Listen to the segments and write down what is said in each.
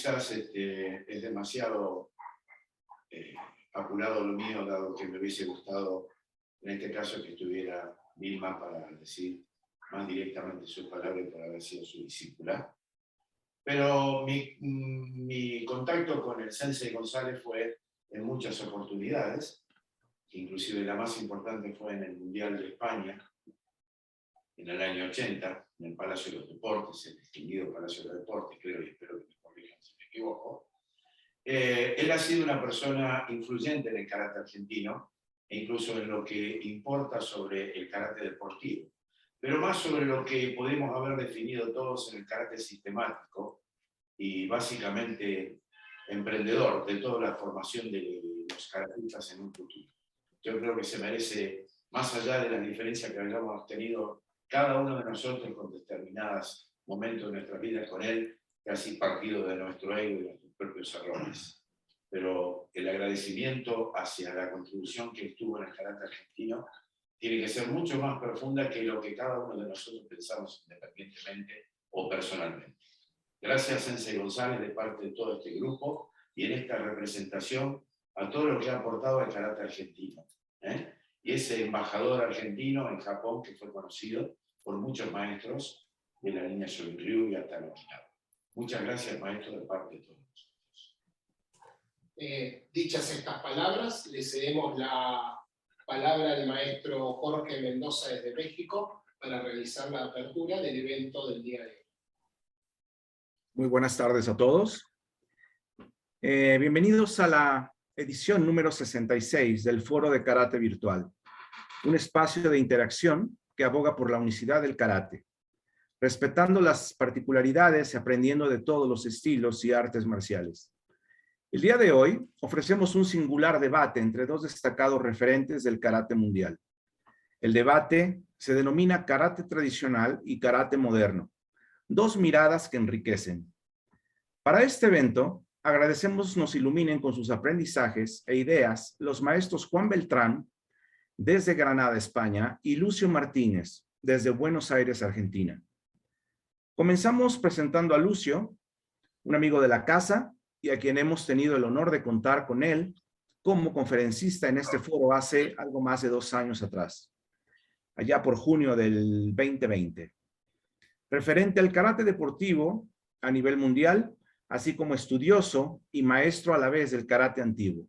quizás es demasiado apurado lo mío, dado que me hubiese gustado, en este caso, que estuviera Vilma para decir más directamente sus palabras por haber sido su discípula. Pero mi contacto con el Sensei González fue en muchas oportunidades, inclusive la más importante fue en el Mundial de España, en el año 80, en el Palacio de los Deportes, el distinguido Palacio de los Deportes, creo, y espero que me corrijan si me equivoco. Él ha sido una persona influyente en el karate argentino, e incluso en lo que importa sobre el karate deportivo, pero más sobre lo que podemos haber definido todos en el karate sistemático y básicamente emprendedor de toda la formación de los karatistas en un futuro. Yo creo que se merece, más allá de las diferencias que hayamos tenido cada uno de nosotros con determinados momentos de nuestra vida con él, casi partido de nuestro ego y de nuestros propios errores. Pero el agradecimiento hacia la contribución que tuvo en el karate argentino tiene que ser mucho más profunda que lo que cada uno de nosotros pensamos independientemente o personalmente. Gracias, Sensei González, de parte de todo este grupo y en esta representación a todo lo que ha aportado al karate argentino. Y ese embajador argentino en Japón que fue conocido por muchos maestros de la línea Shorin-ryu y hasta Okinawa. Muchas gracias, maestro, de parte de todos nosotros. Dichas estas palabras, le cedemos la palabra al maestro Jorge Mendoza desde México para realizar la apertura del evento del día de hoy. Muy buenas tardes a todos. Bienvenidos a la edición número 66 del Foro de Karate Virtual, un espacio de interacción que aboga por la unicidad del karate, respetando las particularidades y aprendiendo de todos los estilos y artes marciales. El día de hoy ofrecemos un singular debate entre dos destacados referentes del karate mundial. El debate se denomina karate tradicional y karate moderno, dos miradas que enriquecen. Para este evento, agradecemos nos iluminen con sus aprendizajes e ideas los maestros Juan Beltrán, desde Granada, España, y Lucio Martínez, desde Buenos Aires, Argentina. Comenzamos presentando a Lucio, un amigo de la casa, y a quien hemos tenido el honor de contar con él como conferencista en este foro hace algo más de 2 años atrás, allá por junio del 2020. Referente al karate deportivo a nivel mundial, así como estudioso y maestro a la vez del karate antiguo.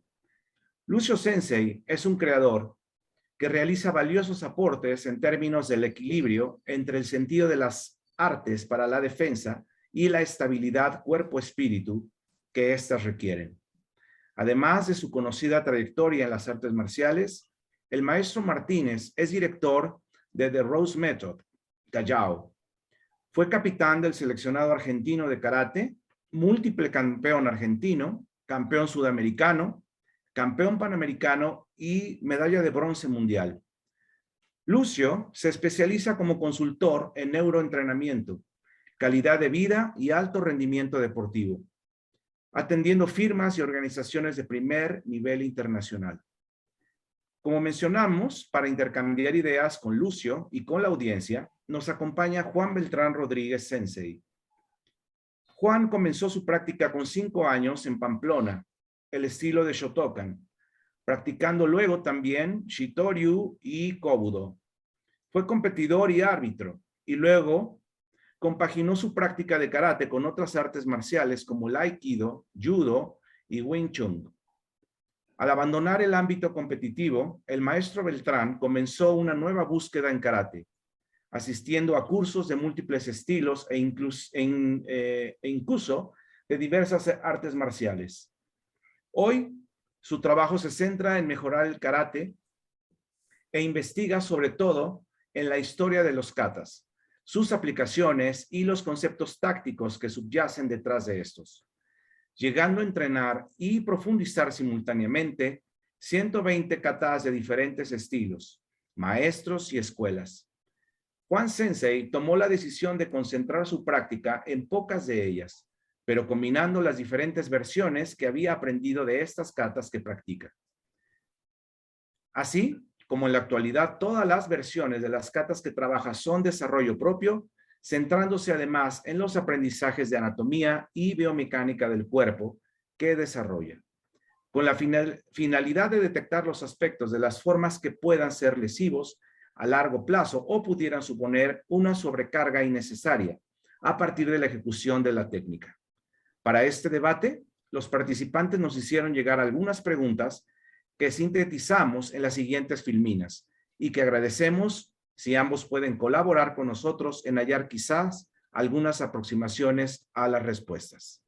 Lucio Sensei es un creador que realiza valiosos aportes en términos del equilibrio entre el sentido de las artes para la defensa y la estabilidad cuerpo-espíritu que éstas requieren. Además de su conocida trayectoria en las artes marciales, el maestro Martínez es director de The Rose Method, Callao. Fue capitán del seleccionado argentino de karate, múltiple campeón argentino, campeón sudamericano, campeón panamericano y medalla de bronce mundial. Lucio se especializa como consultor en neuroentrenamiento, calidad de vida y alto rendimiento deportivo, atendiendo firmas y organizaciones de primer nivel internacional. Como mencionamos, para intercambiar ideas con Lucio y con la audiencia, nos acompaña Juan Beltrán Rodríguez Sensei. Juan comenzó su práctica con 5 años en Pamplona, el estilo de Shotokan, practicando luego también Shitoryu y Kobudo. Fue competidor y árbitro, y luego compaginó su práctica de karate con otras artes marciales como el Aikido, Judo y Wing Chun. Al abandonar el ámbito competitivo, el maestro Beltrán comenzó una nueva búsqueda en karate, asistiendo a cursos de múltiples estilos e incluso de diversas artes marciales. Hoy, su trabajo se centra en mejorar el karate e investiga sobre todo en la historia de los katas, sus aplicaciones y los conceptos tácticos que subyacen detrás de estos, llegando a entrenar y profundizar simultáneamente 120 katas de diferentes estilos, maestros y escuelas. Juan Sensei tomó la decisión de concentrar su práctica en pocas de ellas, pero combinando las diferentes versiones que había aprendido de estas katas que practica. Así como en la actualidad todas las versiones de las katas que trabaja son desarrollo propio, centrándose además en los aprendizajes de anatomía y biomecánica del cuerpo que desarrolla, con la finalidad de detectar los aspectos de las formas que puedan ser lesivos a largo plazo o pudieran suponer una sobrecarga innecesaria a partir de la ejecución de la técnica. Para este debate, los participantes nos hicieron llegar algunas preguntas que sintetizamos en las siguientes filminas y que agradecemos si ambos pueden colaborar con nosotros en hallar quizás algunas aproximaciones a las respuestas.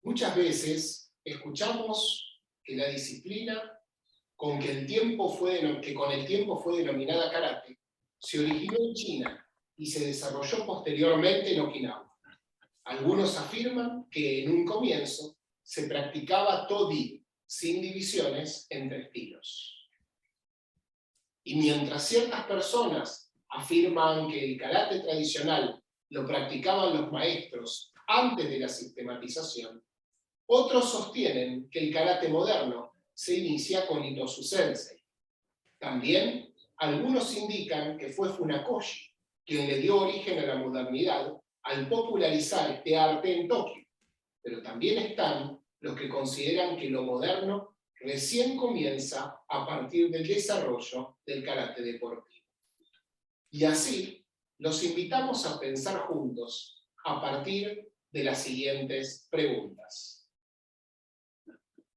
Muchas veces escuchamos que la disciplina con el tiempo fue denominada karate se originó en China y se desarrolló posteriormente en Okinawa. Algunos afirman que en un comienzo se practicaba Todi, sin divisiones entre estilos. Y mientras ciertas personas afirman que el karate tradicional lo practicaban los maestros antes de la sistematización, otros sostienen que el karate moderno se inicia con Itosu Sensei. También algunos indican que fue Funakoshi quien le dio origen a la modernidad al popularizar este arte en Tokio, pero también están los que consideran que lo moderno recién comienza a partir del desarrollo del karate deportivo. Y así, los invitamos a pensar juntos a partir de las siguientes preguntas.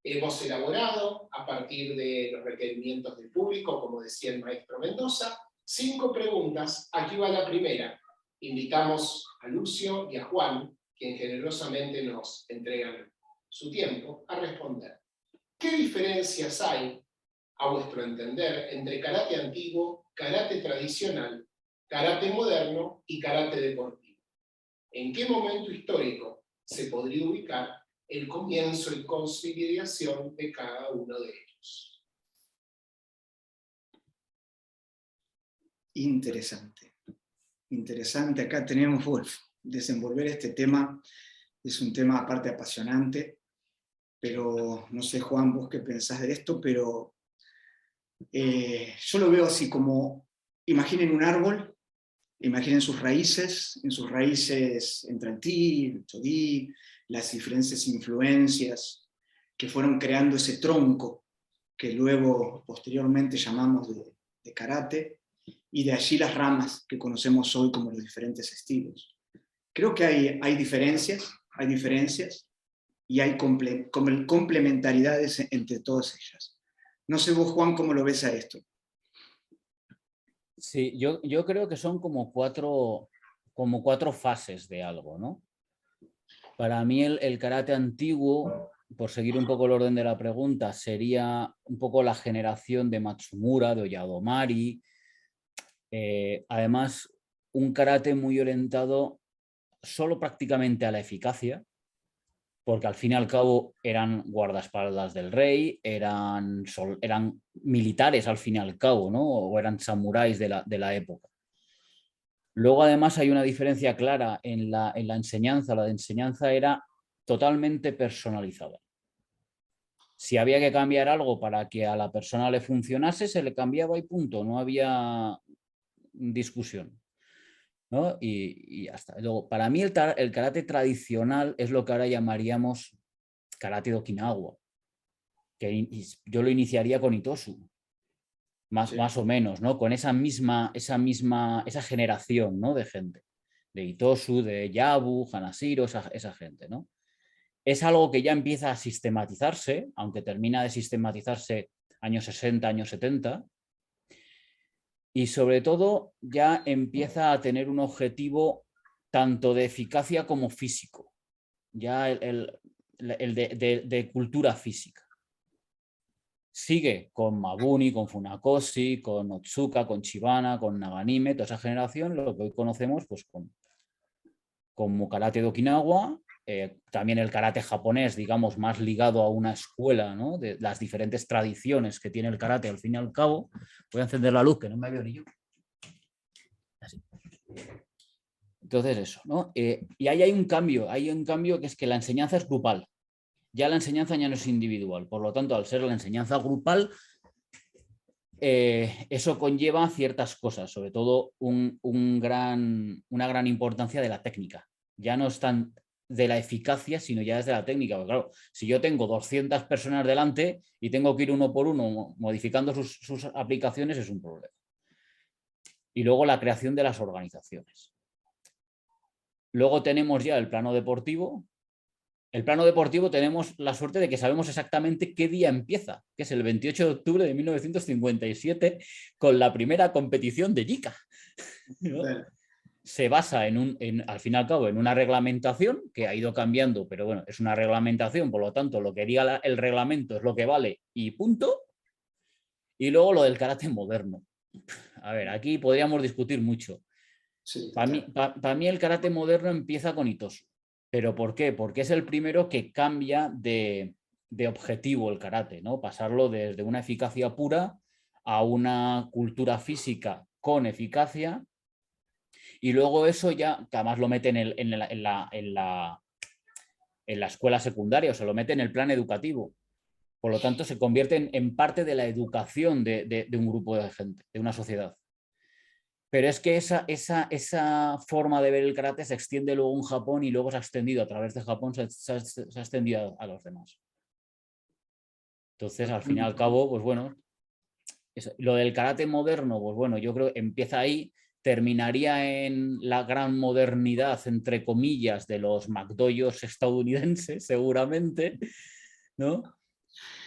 Hemos elaborado, a partir de los requerimientos del público, como decía el maestro Mendoza, 5 preguntas. Aquí va la primera. Invitamos a Lucio y a Juan, quien generosamente nos entregan su tiempo, a responder. ¿Qué diferencias hay, a vuestro entender, entre karate antiguo, karate tradicional, karate moderno y karate deportivo? ¿En qué momento histórico se podría ubicar el comienzo y consolidación de cada uno de ellos? Interesante. Interesante. Acá tenemos, desenvolver este tema es un tema aparte apasionante, pero no sé, Juan, vos qué pensás de esto, pero yo lo veo así como, imaginen un árbol, imaginen sus raíces, en sus raíces entra el Ti, el Todi, las diferentes influencias que fueron creando ese tronco que luego posteriormente llamamos de karate, y de allí las ramas que conocemos hoy como los diferentes estilos. Creo que hay diferencias y hay complementariedades entre todas ellas. No sé vos, Juan, cómo lo ves a esto. Sí, yo creo que son como cuatro fases de algo, ¿no? Para mí el karate antiguo, por seguir un poco el orden de la pregunta, sería un poco la generación de Matsumura, de Oyadomari. Además, un karate muy orientado solo prácticamente a la eficacia, porque al fin y al cabo eran guardaespaldas del rey, eran militares al fin y al cabo, ¿no? O eran samuráis de la época. Luego además hay una diferencia clara en la enseñanza. La enseñanza era totalmente personalizada. Si había que cambiar algo para que a la persona le funcionase, se le cambiaba y punto, no había discusión, ¿no? Y ya está. Luego, para mí el karate tradicional es lo que ahora llamaríamos karate de Okinawa, que yo lo iniciaría con Itosu, más o menos, ¿no? Con esa generación, ¿no? De gente, de Itosu, de Yabu, Hanashiro, esa gente, ¿no? Es algo que ya empieza a sistematizarse, aunque termina de sistematizarse años 60, años 70, y sobre todo ya empieza a tener un objetivo tanto de eficacia como físico, ya el de cultura física. Sigue con Mabuni, con Funakoshi, con Otsuka, con Shibana, con Naganime, toda esa generación, lo que hoy conocemos pues como karate de Okinawa, también el karate japonés, digamos, más ligado a una escuela, ¿no? De las diferentes tradiciones que tiene el karate al fin y al cabo. Voy a encender la luz, que no me veo ni yo. Así. Entonces eso, ¿no? Y ahí hay un cambio que es que la enseñanza es grupal. Ya la enseñanza ya no es individual, por lo tanto, al ser la enseñanza grupal, eso conlleva ciertas cosas, sobre todo una gran importancia de la técnica. Ya no es tan de la eficacia, sino ya es de la técnica. Porque, claro, si yo tengo 200 personas delante y tengo que ir uno por uno modificando sus aplicaciones, es un problema. Y luego la creación de las organizaciones. Luego tenemos ya el plano deportivo. El plano deportivo tenemos la suerte de que sabemos exactamente qué día empieza, que es el 28 de octubre de 1957, con la primera competición de JICA, ¿no? Se basa al fin y al cabo en una reglamentación que ha ido cambiando, pero bueno, es una reglamentación, por lo tanto, lo que diga el reglamento es lo que vale y punto. Y luego lo del karate moderno. A ver, aquí podríamos discutir mucho. Sí, Para mí el karate moderno empieza con Itosu. ¿Pero por qué? Porque es el primero que cambia de objetivo el karate, ¿no? Pasarlo desde una eficacia pura a una cultura física con eficacia. Y luego eso ya, que además lo mete en la escuela secundaria, o se lo mete en el plan educativo. Por lo tanto, se convierte en parte de la educación de un grupo de gente, de una sociedad. Pero es que esa forma de ver el karate se extiende luego en Japón y luego se ha extendido a través de Japón, se ha extendido a los demás. Entonces, al fin y al cabo, pues bueno, lo del karate moderno, pues bueno, yo creo que empieza ahí, terminaría en la gran modernidad, entre comillas, de los McDojos estadounidenses, seguramente, ¿no?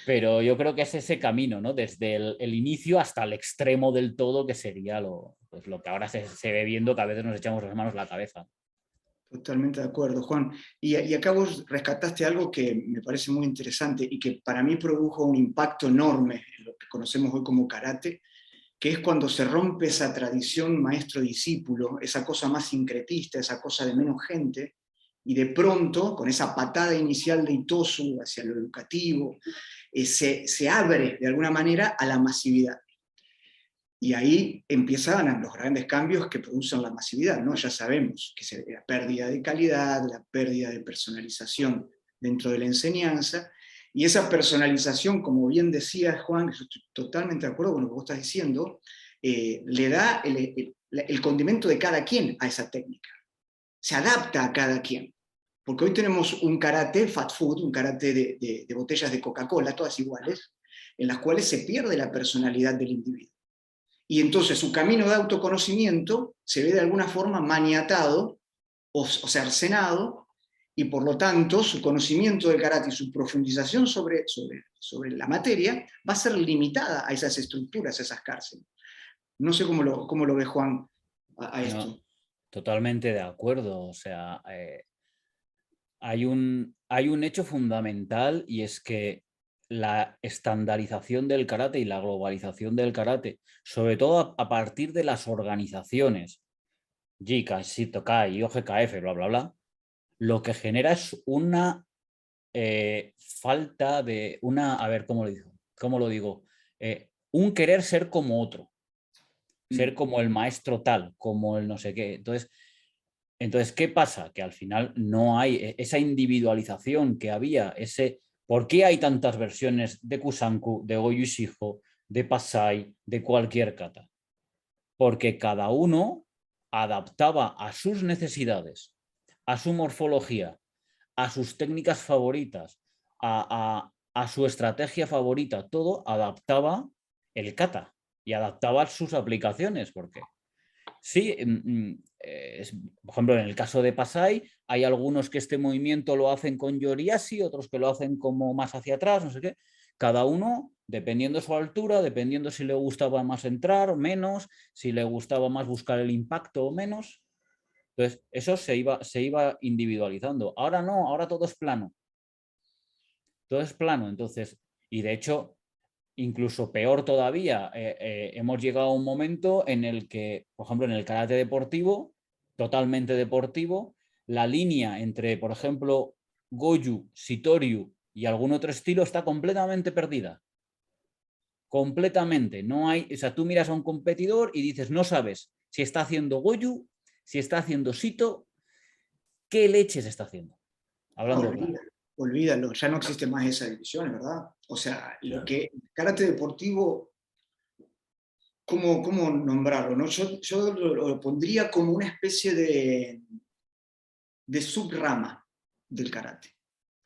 Pero yo creo que es ese camino, ¿no? Desde el inicio hasta el extremo del todo, que sería pues lo que ahora se ve viendo, que a veces nos echamos las manos a la cabeza. Totalmente de acuerdo, Juan. Y acá vos rescataste algo que me parece muy interesante y que para mí produjo un impacto enorme en lo que conocemos hoy como karate, que es cuando se rompe esa tradición maestro-discípulo, esa cosa más sincretista, esa cosa de menos gente, y de pronto, con esa patada inicial de Itosu hacia lo educativo, se abre de alguna manera a la masividad. Y ahí empiezan los grandes cambios que producen la masividad, ¿no? Ya sabemos que la pérdida de calidad, la pérdida de personalización dentro de la enseñanza, y esa personalización, como bien decía Juan, yo estoy totalmente de acuerdo con lo que vos estás diciendo, le da el condimento de cada quien a esa técnica. Se adapta a cada quien. Porque hoy tenemos un karate fat food, un karate de botellas de Coca-Cola, todas iguales, en las cuales se pierde la personalidad del individuo. Y entonces su camino de autoconocimiento se ve de alguna forma maniatado o cercenado, y por lo tanto su conocimiento del karate y su profundización sobre la materia va a ser limitada a esas estructuras, a esas cárceles. No sé cómo lo ve Juan a esto. No, totalmente de acuerdo. O sea, hay un hecho fundamental, y es que la estandarización del karate y la globalización del karate, sobre todo a partir de las organizaciones, JICA, Shitokai, IOGKF, bla, bla, bla, lo que genera es una falta de a ver, ¿cómo lo digo? Un querer ser como otro, ser como el maestro tal, como el no sé qué. Entonces, ¿qué pasa? Que al final no hay esa individualización que había, ¿por qué hay tantas versiones de Kusanku, de Goju Shijo, de Pasai, de cualquier kata? Porque cada uno adaptaba a sus necesidades, a su morfología, a sus técnicas favoritas, a su estrategia favorita, todo adaptaba el kata y adaptaba sus aplicaciones, porque sí, por ejemplo, en el caso de Pasai, hay algunos que este movimiento lo hacen con Yoriashi, otros que lo hacen como más hacia atrás, no sé qué. Cada uno, dependiendo de su altura, dependiendo si le gustaba más entrar o menos, si le gustaba más buscar el impacto o menos. Entonces, eso se iba individualizando. Ahora no, ahora todo es plano. Todo es plano, entonces, y de hecho, incluso peor todavía, hemos llegado a un momento en el que, por ejemplo, en el karate deportivo, totalmente deportivo, la línea entre, por ejemplo, Goju, Shitoryu y algún otro estilo está completamente perdida. Completamente. No hay, o sea, tú miras a un competidor y dices, no sabes si está haciendo Goju, si está haciendo Shito, qué leches está haciendo. Hablando claro. Olvídalo, ya no existe más esa división, ¿verdad? O sea, lo que el karate deportivo ¿cómo nombrarlo? ¿No? Yo lo pondría como una especie de subrama del karate.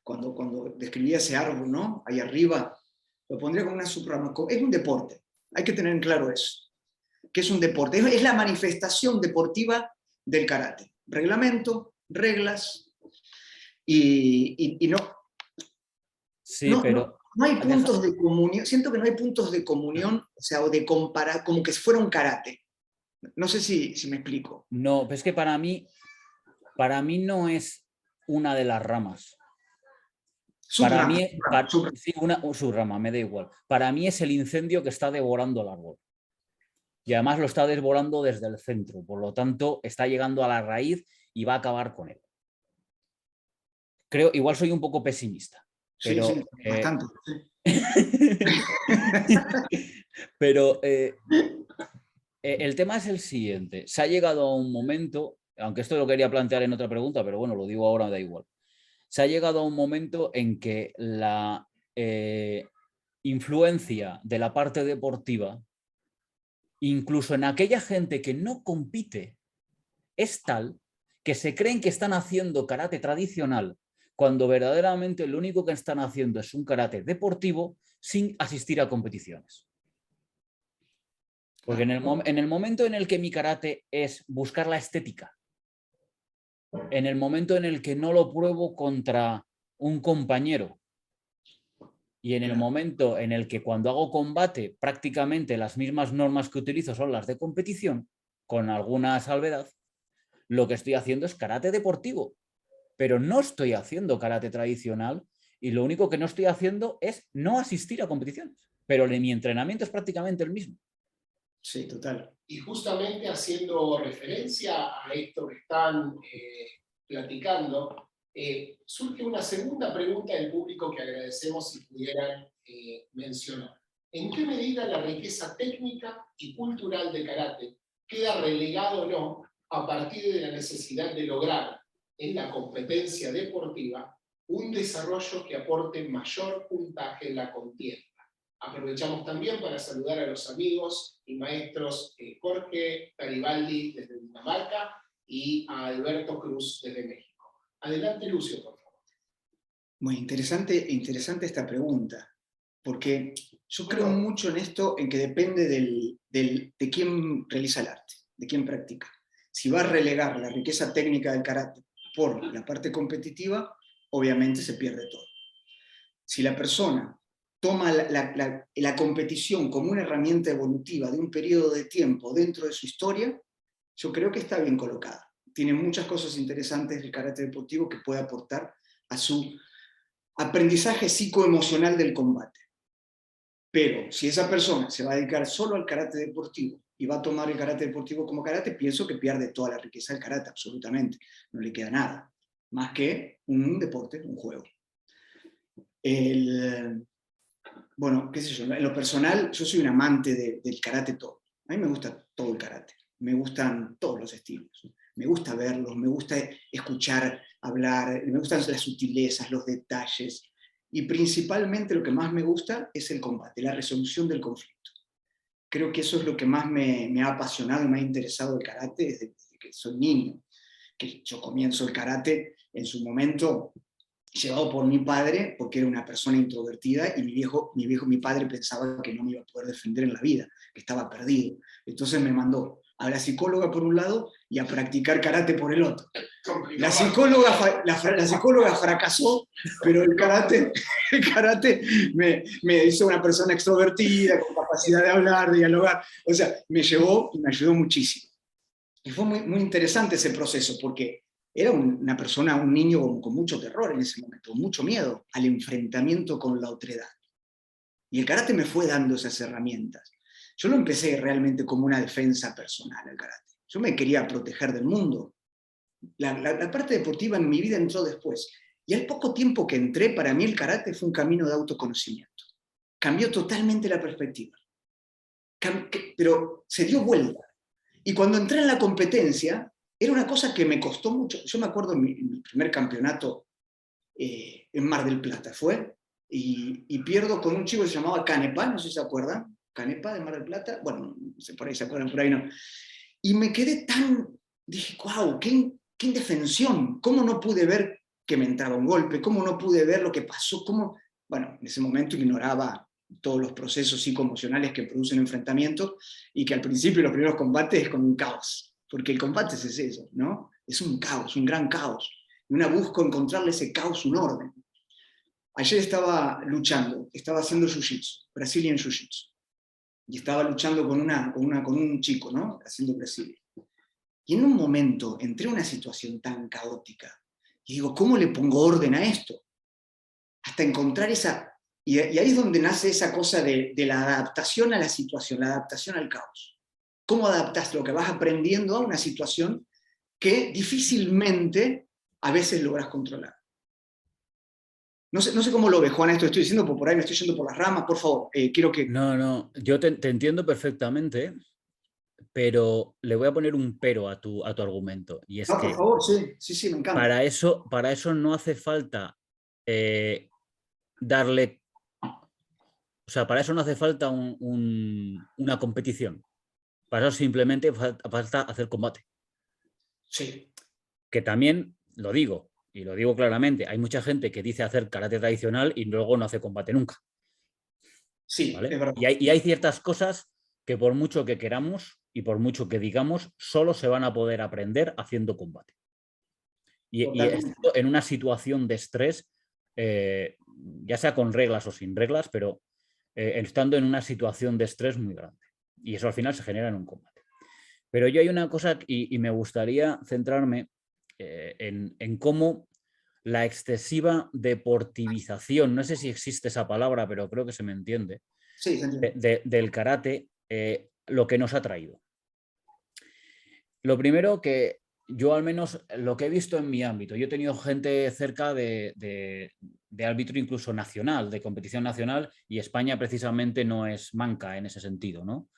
Cuando describía ese árbol, ¿no? Ahí arriba, lo pondría como una subrama. Es un deporte, hay que tener en claro eso, que es un deporte. Es la manifestación deportiva del karate. Reglamento, reglas, y no, Sí, pero no hay deja- puntos de comunión. Siento que no hay puntos de comunión, o sea, o de comparar, como que fuera un karate. No sé si me explico. no, pero es que para mí no es una de las ramas. Para Subrama, mí, subrama. sí, una subrama, me da igual. Para mí es el incendio que está devorando el árbol. Y además lo está devorando desde el centro. Por lo tanto, está llegando a la raíz y va a acabar con él. Creo, igual soy un poco pesimista, Sí, pero, sí, bastante. Sí. pero el tema es el siguiente. Se ha llegado a un momento, aunque esto lo quería plantear en otra pregunta, pero bueno, lo digo ahora, me da igual. Se ha llegado a un momento en que la influencia de la parte deportiva, incluso en aquella gente que no compite, es tal que se creen que están haciendo karate tradicional cuando verdaderamente lo único que están haciendo es un karate deportivo sin asistir a competiciones. Porque en el momento en el que mi karate es buscar la estética, en el momento en el que no lo pruebo contra un compañero, y en el momento en el que cuando hago combate prácticamente las mismas normas que utilizo son las de competición, con alguna salvedad, lo que estoy haciendo es karate deportivo, pero no estoy haciendo karate tradicional y lo único que no estoy haciendo es no asistir a competiciones, pero mi entrenamiento es prácticamente el mismo. Sí, total. Y justamente haciendo referencia a esto que están platicando, surge una segunda pregunta del público que agradecemos si pudieran mencionar. ¿En qué medida la riqueza técnica y cultural del karate queda relegado o no a partir de la necesidad de lograr en la competencia deportiva un desarrollo que aporte mayor puntaje en la contienda? Aprovechamos también para saludar a los amigos y maestros Jorge Garibaldi desde Dinamarca y a Alberto Cruz desde México. Adelante, Lucio, por favor. Muy interesante esta pregunta, porque yo creo mucho en esto, en que depende de quién realiza el arte, de quién practica. Si va a relegar la riqueza técnica del karate por la parte competitiva, obviamente se pierde todo. Si la persona toma la competición como una herramienta evolutiva de un periodo de tiempo dentro de su historia, yo creo que está bien colocada. Tiene muchas cosas interesantes el karate deportivo que puede aportar a su aprendizaje psicoemocional del combate. Pero si esa persona se va a dedicar solo al karate deportivo y va a tomar el karate deportivo como karate, pienso que pierde toda la riqueza del karate, absolutamente. No le queda nada, más que un deporte, un juego. Bueno, qué sé yo, en lo personal, yo soy un amante del karate todo. A mí me gusta todo el karate, me gustan todos los estilos. Me gusta verlos, me gusta escuchar, hablar, me gustan las sutilezas, los detalles. Y principalmente lo que más me gusta es el combate, la resolución del conflicto. Creo que eso es lo que más me ha apasionado y me ha interesado el karate desde que soy niño. Que yo comienzo el karate en su momento llevado por mi padre, porque era una persona introvertida y mi padre pensaba que no me iba a poder defender en la vida, que estaba perdido. Entonces me mandó a la psicóloga por un lado y a practicar karate por el otro. La psicóloga fracasó, pero el karate me hizo una persona extrovertida, con capacidad de hablar, de dialogar. O sea, me llevó y me ayudó muchísimo. Y fue muy, muy interesante ese proceso, porque era una persona, un niño con mucho terror en ese momento, con mucho miedo al enfrentamiento con la otredad. Y el karate me fue dando esas herramientas. Yo lo empecé realmente como una defensa personal, el karate. Yo me quería proteger del mundo. La parte deportiva en mi vida entró después. Y al poco tiempo que entré, para mí el karate fue un camino de autoconocimiento. Cambió totalmente la perspectiva. Pero se dio vuelta. Y cuando entré en la competencia, era una cosa que me costó mucho. Yo me acuerdo en mi primer campeonato en Mar del Plata, y pierdo con un chico que se llamaba Canepa, no sé si se acuerdan, Canepa de Mar del Plata, bueno, por ahí se acuerdan, por ahí no. Y me quedé dije, wow, qué indefensión, ¿cómo no pude ver que me entraba un golpe? ¿Cómo no pude ver lo que pasó? Bueno, en ese momento ignoraba todos los procesos psicoemocionales que producen enfrentamientos y que al principio los primeros combates es como un caos, porque el combate es eso, ¿no? Es un caos, un gran caos. Y una busca encontrarle ese caos un orden. Ayer estaba luchando, estaba haciendo jiu-jitsu, Brazilian jiu-jitsu, y estaba luchando con un chico, ¿no? Haciendo Brasil. Y en un momento entré en una situación tan caótica, y digo, ¿cómo le pongo orden a esto? Hasta encontrar esa... Y ahí es donde nace esa cosa de la adaptación a la situación, la adaptación al caos. ¿Cómo adaptas lo que vas aprendiendo a una situación que difícilmente a veces logras controlar? No sé cómo lo ves, Juan, esto estoy diciendo, por ahí me estoy yendo por las ramas, por favor, quiero que... No, yo te entiendo perfectamente, pero le voy a poner un pero a tu argumento. Y es No, que por favor, sí, me encanta. para eso no hace falta darle... O sea, para eso no hace falta una competición. Para eso simplemente falta hacer combate. Sí. Que también, lo digo, y lo digo claramente, hay mucha gente que dice hacer karate tradicional y luego no hace combate nunca. Sí, ¿Vale? es verdad. Y hay ciertas cosas que por mucho que queramos y por mucho que digamos, solo se van a poder aprender haciendo combate. Y estando en una situación de estrés, ya sea con reglas o sin reglas, pero estando en una situación de estrés muy grande. Y eso al final se genera en un combate. Pero yo hay una cosa y me gustaría centrarme en cómo la excesiva deportivización, no sé si existe esa palabra, pero creo que se me entiende, Sí, se entiende. del karate, lo que nos ha traído. Lo primero que yo al menos lo que he visto en mi ámbito, yo he tenido gente cerca de árbitro incluso nacional, de competición nacional, y España precisamente no es manca en ese sentido, ¿no?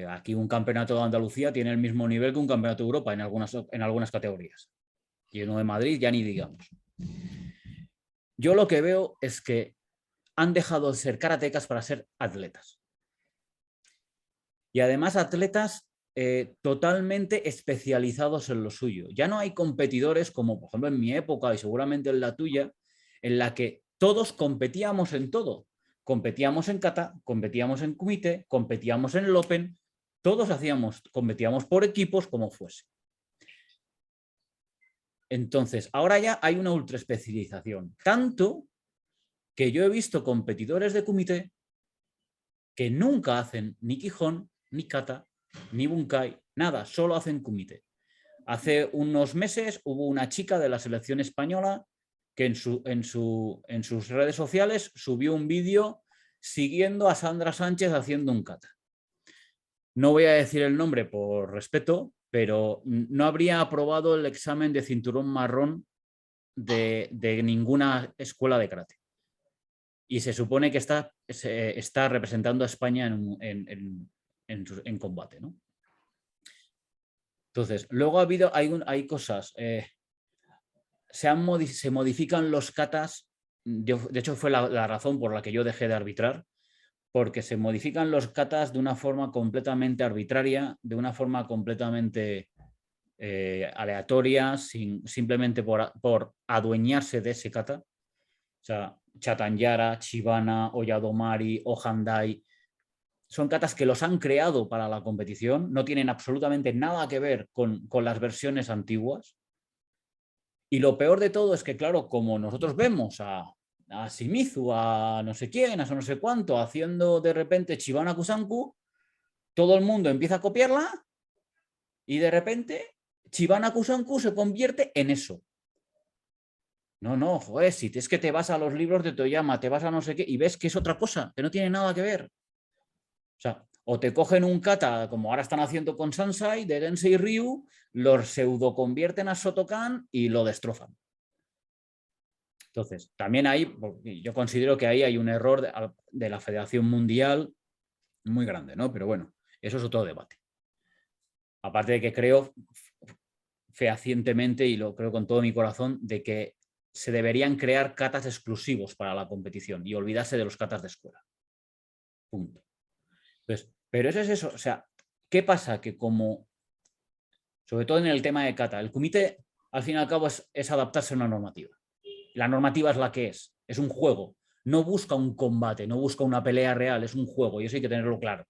Aquí un campeonato de Andalucía tiene el mismo nivel que un campeonato de Europa en algunas categorías. Y uno de Madrid ya ni digamos. Yo lo que veo es que han dejado de ser karatecas para ser atletas. Y además atletas totalmente especializados en lo suyo. Ya no hay competidores como, por ejemplo, en mi época y seguramente en la tuya, en la que todos competíamos en todo. Competíamos en kata, competíamos en kumite, competíamos en el open, todos competíamos por equipos como fuese. Entonces, ahora ya hay una ultra especialización, tanto que yo he visto competidores de kumite que nunca hacen ni Kihon, ni kata, ni bunkai, nada, solo hacen kumite. Hace unos meses hubo una chica de la selección española que en sus redes sociales subió un vídeo siguiendo a Sandra Sánchez haciendo un kata. No voy a decir el nombre por respeto, pero no habría aprobado el examen de cinturón marrón de ninguna escuela de karate. Y se supone que está representando a España en combate, ¿no? Entonces, luego hay cosas, se modifican los katas, de hecho fue la razón por la que yo dejé de arbitrar, porque se modifican los katas de una forma completamente arbitraria, de una forma completamente aleatoria, simplemente por adueñarse de ese kata. O sea, Chatanyara, Chibana, Oyadomari, Ohandai, son katas que los han creado para la competición, no tienen absolutamente nada que ver con las versiones antiguas. Y lo peor de todo es que, claro, como nosotros vemos a Shimizu, a no sé quién, a no sé cuánto, haciendo de repente Chibana Kusanku, todo el mundo empieza a copiarla y de repente Chibana Kusanku se convierte en eso. No, joder, si es que te vas a los libros de Toyama, te vas a no sé qué y ves que es otra cosa, que no tiene nada que ver. O sea, o te cogen un kata, como ahora están haciendo con Sansai, de Densei Ryu, los pseudo convierten a Shotokan y lo destrozan. Entonces, también yo considero que ahí hay un error de la Federación Mundial muy grande, ¿no? Pero bueno, eso es otro debate. Aparte de que creo fehacientemente, y lo creo con todo mi corazón, de que se deberían crear katas exclusivos para la competición y olvidarse de los katas de escuela. Punto. Entonces, pero eso es eso. O sea, ¿qué pasa? Que como, sobre todo en el tema de kata, el kumite al fin y al cabo es adaptarse a una normativa. La normativa es la que es un juego. No busca un combate, no busca una pelea real, es un juego y eso hay que tenerlo claro.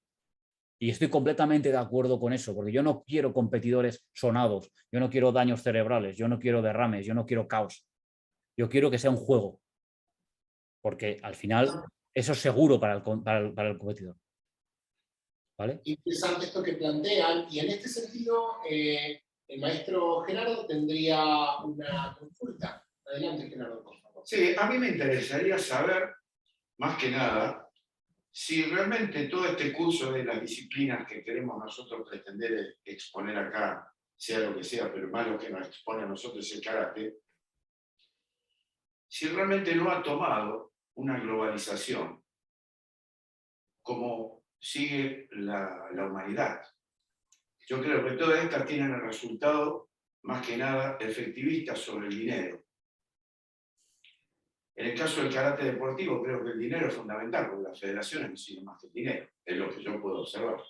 Y estoy completamente de acuerdo con eso, porque yo no quiero competidores sonados, yo no quiero daños cerebrales, yo no quiero derrames, yo no quiero caos. Yo quiero que sea un juego, porque al final eso es seguro para el competidor. ¿Vale? Interesante esto que plantean, y en este sentido, el maestro Gerardo tendría una consulta. Adelante, Gerardo, por favor. Sí, a mí me interesaría saber, más que nada, si realmente todo este curso de las disciplinas que queremos nosotros pretender exponer acá, sea lo que sea, pero más lo que nos expone a nosotros es el karate, si realmente no ha tomado una globalización como sigue la humanidad. Yo creo que todas estas tienen el resultado, más que nada, efectivista sobre el dinero. En el caso del karate deportivo, creo que el dinero es fundamental, porque las federaciones no siguen más que el dinero, es lo que yo puedo observar.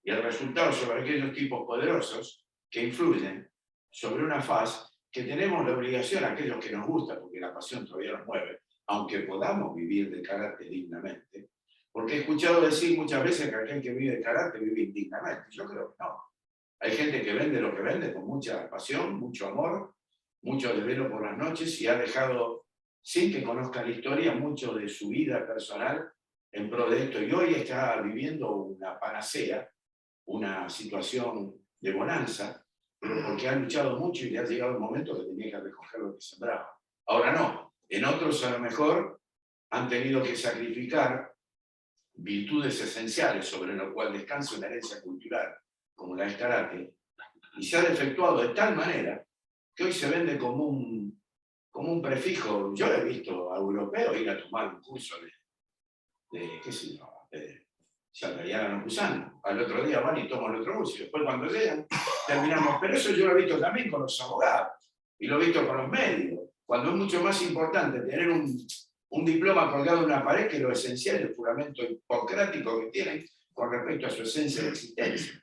Y el resultado sobre aquellos tipos poderosos que influyen sobre una faz que tenemos la obligación, aquellos que nos gusta, porque la pasión todavía nos mueve, aunque podamos vivir de karate dignamente, porque he escuchado decir muchas veces que aquel que vive de karate vive indignamente. Yo creo que no. Hay gente que vende lo que vende con mucha pasión, mucho amor, mucho desvelo por las noches y ha dejado, sin que conozca la historia, mucho de su vida personal en pro de esto. Y hoy está viviendo una panacea, una situación de bonanza, pero porque ha luchado mucho y le ha llegado el momento que tenía que recoger lo que sembraba. Ahora no, en otros a lo mejor han tenido que sacrificar virtudes esenciales sobre lo cual descansa una herencia cultural, como la del karate, y se ha defectuado de tal manera que hoy se vende como un prefijo. Yo he visto a europeos ir a tomar un curso de qué sé yo, de Shatrayana no Kusana. Al otro día van y toman el otro curso, y después cuando llegan terminamos. Pero eso yo lo he visto también con los abogados, y lo he visto con los médicos, cuando es mucho más importante tener un diploma colgado en una pared que lo esencial, el juramento hipocrático que tienen con respecto a su esencia de existencia.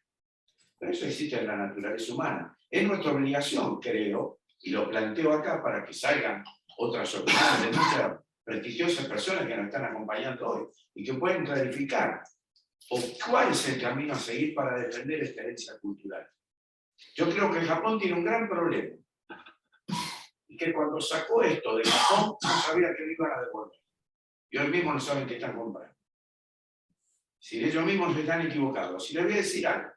Pero eso existe en la naturaleza humana. Es nuestra obligación, creo, y lo planteo acá para que salgan otras opiniones de muchas prestigiosas personas que nos están acompañando hoy y que pueden clarificar cuál es el camino a seguir para defender esta herencia cultural. Yo creo que Japón tiene un gran problema y que cuando sacó esto de Japón no sabía que lo iban a devolver. Y hoy mismo no saben qué están comprando. Si ellos mismos están equivocados. Si les voy a decir algo.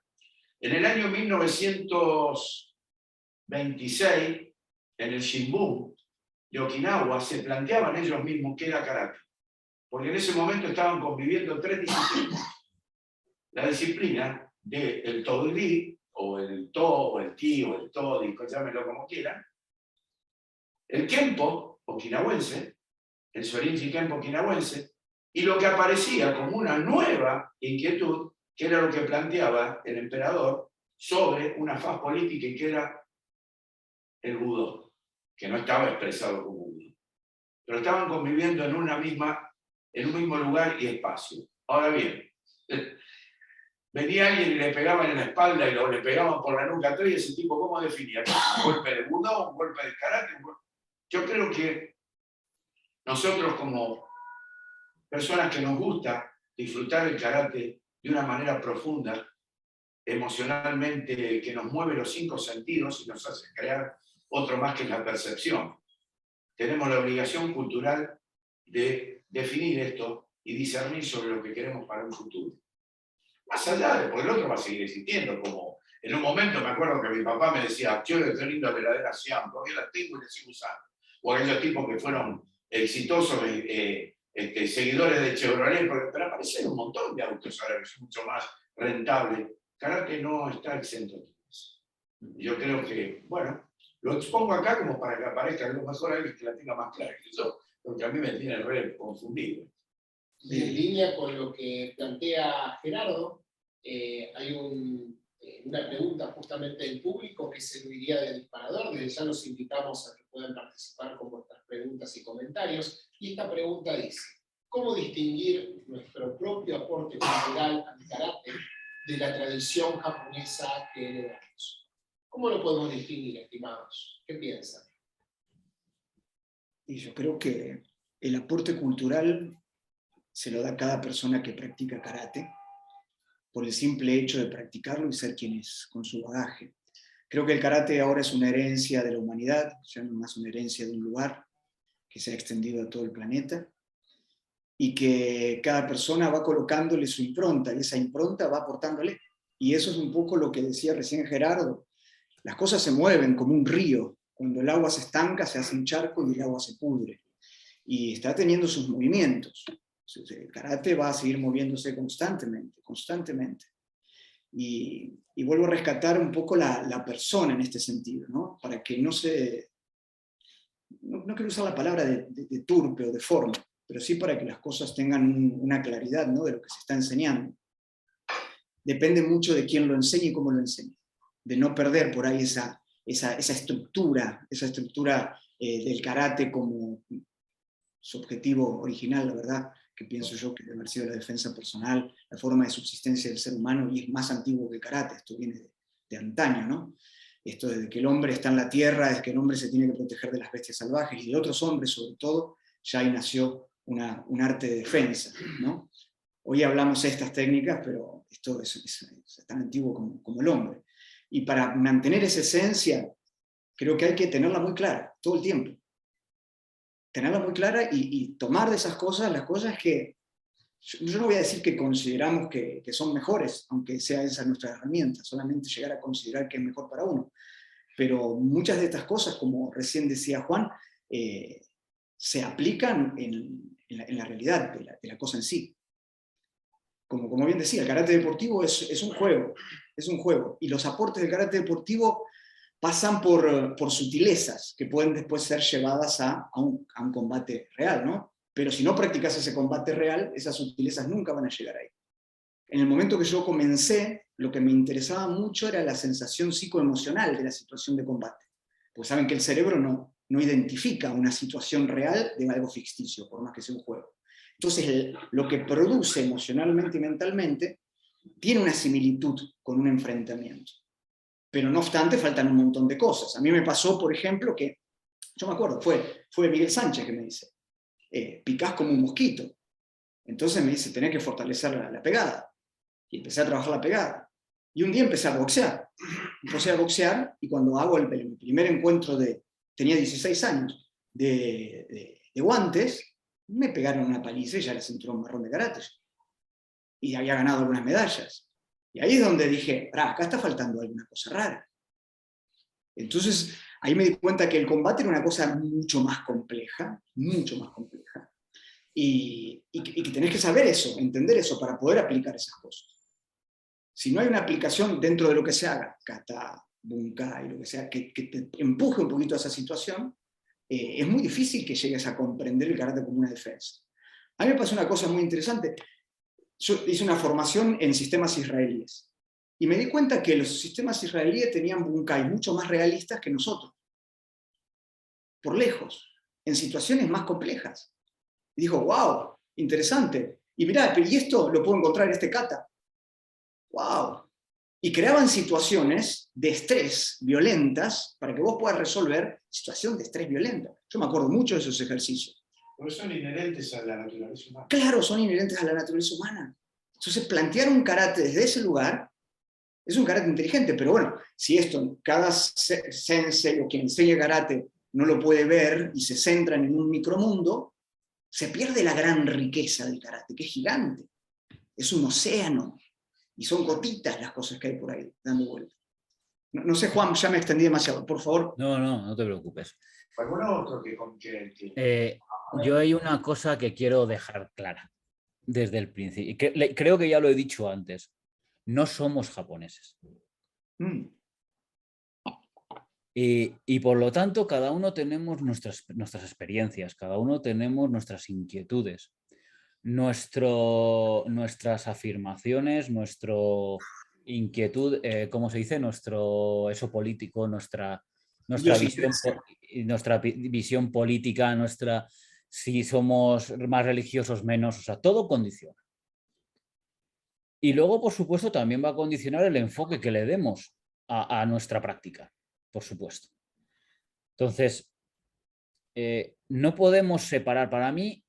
En el año 1926, en el Shimbun de Okinawa, se planteaban ellos mismos qué era karate. Porque en ese momento estaban conviviendo tres disciplinas. La disciplina del Todori, o el To, o el Ki, o el Todi, llámenlo como quieran. El Kenpo okinawense, el Sorinji Kenpo okinawense, y lo que aparecía como una nueva inquietud, que era lo que planteaba el emperador sobre una faz política y que era el Budó, que no estaba expresado como Budó. Pero estaban conviviendo en un mismo lugar y espacio. Ahora bien, venía alguien y le pegaban en la espalda y le pegaban por la nuca atrás y ese tipo, ¿cómo definía? ¿Un golpe de Budó, un golpe de karate? Yo creo que nosotros como personas que nos gusta disfrutar el karate de una manera profunda, emocionalmente, que nos mueve los 5 sentidos y nos hace crear otro más que es la percepción. Tenemos la obligación cultural de definir esto y discernir sobre lo que queremos para un futuro. Más allá de, porque el otro va a seguir existiendo, como en un momento me acuerdo que mi papá me decía, yo le estoy lindo a la heladera Siam, todavía la tengo y la sigo usando. O aquellos tipos que fueron exitosos seguidores de Chevrolet, pero aparecen un montón de autos ahora que son mucho más rentables. Karate no está exento de eso. Yo creo que, bueno, lo expongo acá como para que aparezca a lo mejor alguien que la tenga más clara que yo, porque a mí me tiene re confundido. Y en línea con lo que plantea Gerardo, hay una pregunta justamente del público que serviría de disparador. Desde ya los invitamos a que puedan participar con vuestras preguntas y comentarios. Y esta pregunta dice: ¿cómo distinguir nuestro propio aporte cultural al karate de la tradición japonesa que heredamos? ¿Cómo lo podemos distinguir, estimados? ¿Qué piensan? Y yo creo que el aporte cultural se lo da cada persona que practica karate por el simple hecho de practicarlo y ser quien es, con su bagaje. Creo que el karate ahora es una herencia de la humanidad, ya no más una herencia de un lugar que se ha extendido a todo el planeta, y que cada persona va colocándole su impronta, y esa impronta va aportándole. Y eso es un poco lo que decía recién Gerardo. Las cosas se mueven como un río. Cuando el agua se estanca, se hace un charco y el agua se pudre. Y está teniendo sus movimientos. El karate va a seguir moviéndose constantemente, constantemente. Y vuelvo a rescatar un poco la persona en este sentido, ¿no? Para que no se... No quiero usar la palabra de turpe o de forma, pero sí para que las cosas tengan una claridad, ¿no?, de lo que se está enseñando. Depende mucho de quién lo enseñe y cómo lo enseñe. De no perder por ahí esa estructura del karate como su objetivo original, la verdad, que pienso yo que debe haber sido la defensa personal, la forma de subsistencia del ser humano, y es más antiguo que el karate, esto viene de antaño, ¿no? Esto desde que el hombre está en la tierra, desde que el hombre se tiene que proteger de las bestias salvajes y de otros hombres sobre todo, ya ahí nació un arte de defensa, ¿no? Hoy hablamos de estas técnicas, pero esto es tan antiguo como el hombre. Y para mantener esa esencia, creo que hay que tenerla muy clara, todo el tiempo. Tenerla muy clara y tomar de esas cosas las cosas que... Yo no voy a decir que consideramos que son mejores, aunque sea esa nuestra herramienta, solamente llegar a considerar que es mejor para uno. Pero muchas de estas cosas, como recién decía Juan, se aplican en la realidad de la cosa en sí. Como bien decía, el karate deportivo es un juego, y los aportes del karate deportivo pasan por sutilezas que pueden después ser llevadas a un combate real, ¿no? Pero si no practicas ese combate real, esas sutilezas nunca van a llegar ahí. En el momento que yo comencé, lo que me interesaba mucho era la sensación psicoemocional de la situación de combate. Pues saben que el cerebro no identifica una situación real de algo ficticio, por más que sea un juego. Entonces, lo que produce emocionalmente y mentalmente tiene una similitud con un enfrentamiento. Pero no obstante, faltan un montón de cosas. A mí me pasó, por ejemplo, que, yo me acuerdo, fue Miguel Sánchez que me dice, picás como un mosquito. Entonces me dice, tenés que fortalecer la pegada. Y empecé a trabajar la pegada. Y un día empecé a boxear. Empecé a boxear, y cuando hago el primer encuentro tenía 16 años, de guantes, me pegaron una paliza y ya era cinturón marrón de karate. Y había ganado algunas medallas. Y ahí es donde dije, acá está faltando alguna cosa rara. Entonces, ahí me di cuenta que el combate era una cosa mucho más compleja, y que tenés que saber eso, entender eso, para poder aplicar esas cosas. Si no hay una aplicación dentro de lo que se haga, kata, bunkai, lo que sea, que te empuje un poquito a esa situación, es muy difícil que llegues a comprender el karate como una defensa. A mí me pasó una cosa muy interesante. Yo hice una formación en sistemas israelíes, y me di cuenta que los sistemas israelíes tenían bunkai mucho más realistas que nosotros, por lejos, en situaciones más complejas. Y dijo, wow, interesante. Y mirá, pero ¿y esto lo puedo encontrar en este kata? Wow. Y creaban situaciones de estrés violentas para que vos puedas resolver situación de estrés violenta. Yo me acuerdo mucho de esos ejercicios. Porque son inherentes a la naturaleza humana. Claro, son inherentes a la naturaleza humana. Entonces, plantear un karate desde ese lugar es un karate inteligente, pero bueno, si esto, cada sensei o quien enseña karate no lo puede ver y se centran en un micromundo, se pierde la gran riqueza del karate, que es gigante. Es un océano, y son gotitas las cosas que hay por ahí dando vueltas. No sé, Juan, ya me extendí demasiado, por favor. No te preocupes. ¿Alguno otro que Yo hay una cosa que quiero dejar clara desde el principio. Creo que ya lo he dicho antes. No somos japoneses. Y por lo tanto, cada uno tenemos nuestras experiencias, cada uno tenemos nuestras inquietudes, nuestras afirmaciones, nuestro inquietud, ¿cómo se dice? Nuestro eso político, nuestra visión política, si somos más religiosos, menos, o sea, todo condiciona. Y luego, por supuesto, también va a condicionar el enfoque que le demos a nuestra práctica, por supuesto. Entonces, no podemos separar. Para mí,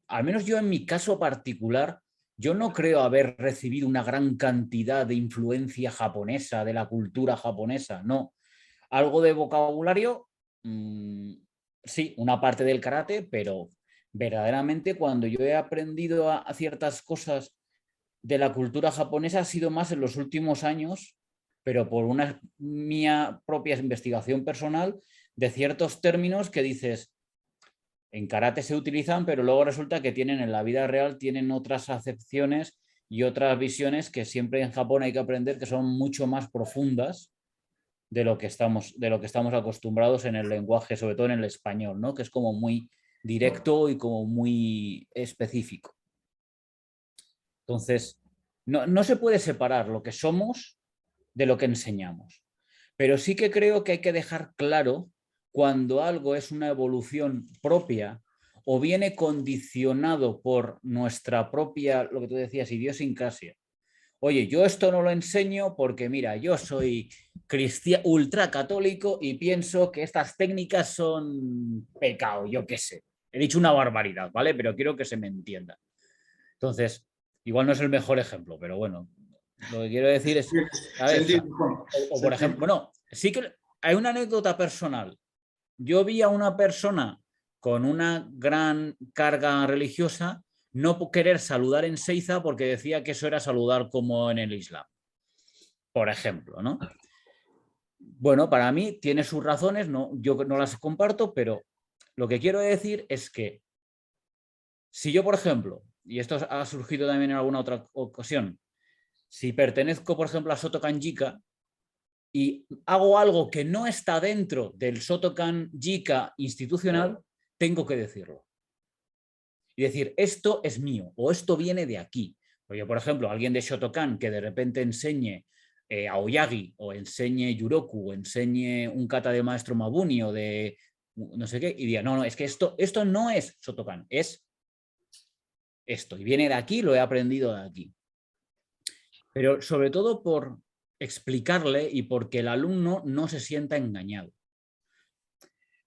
al menos yo en mi caso particular, yo no creo haber recibido una gran cantidad de influencia japonesa, de la cultura japonesa, no. Algo de vocabulario, sí, una parte del karate, pero verdaderamente cuando yo he aprendido a ciertas cosas de la cultura japonesa ha sido más en los últimos años, pero por una mía propia investigación personal de ciertos términos que dices, en karate se utilizan, pero luego resulta que tienen en la vida real, tienen otras acepciones y otras visiones que siempre en Japón hay que aprender que son mucho más profundas de lo que estamos acostumbrados en el lenguaje, sobre todo en el español, ¿no? Que es como muy directo y como muy específico. Entonces, no se puede separar lo que somos de lo que enseñamos. Pero sí que creo que hay que dejar claro cuando algo es una evolución propia o viene condicionado por nuestra propia, lo que tú decías, idiosincrasia. Oye, yo esto no lo enseño porque, mira, yo soy ultracatólico y pienso que estas técnicas son pecado, yo qué sé. He dicho una barbaridad, ¿vale? Pero quiero que se me entienda. Entonces, igual no es el mejor ejemplo, pero bueno, lo que quiero decir es, a ver, o por ejemplo, bueno, sí que hay una anécdota personal. Yo vi a una persona con una gran carga religiosa no querer saludar en Seiza porque decía que eso era saludar como en el Islam, por ejemplo, ¿no? Bueno, para mí tiene sus razones, no, yo no las comparto, pero lo que quiero decir es que si yo, por ejemplo, y esto ha surgido también en alguna otra ocasión, si pertenezco, por ejemplo, a Sotokan Jika y hago algo que no está dentro del Sotokan Jika institucional, tengo que decirlo. Y decir, esto es mío o esto viene de aquí. Porque, por ejemplo, alguien de Shotokan que de repente enseñe Aoyagi o enseñe Yuroku o enseñe un kata de maestro Mabuni o de no sé qué, y diga, no, es que esto no es Shotokan, es esto. Y viene de aquí, lo he aprendido de aquí. Pero sobre todo por explicarle y porque el alumno no se sienta engañado.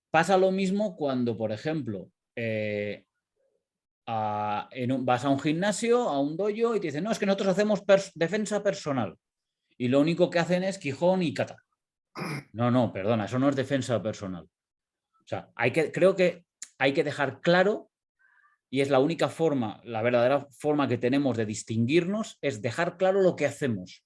Pasa lo mismo cuando, por ejemplo, vas a un gimnasio, a un dojo y te dicen, no, es que nosotros hacemos defensa personal y lo único que hacen es Kihon y kata. No, perdona, eso no es defensa personal. O sea, creo que hay que dejar claro, y es la única forma, la verdadera forma que tenemos de distinguirnos, es dejar claro lo que hacemos.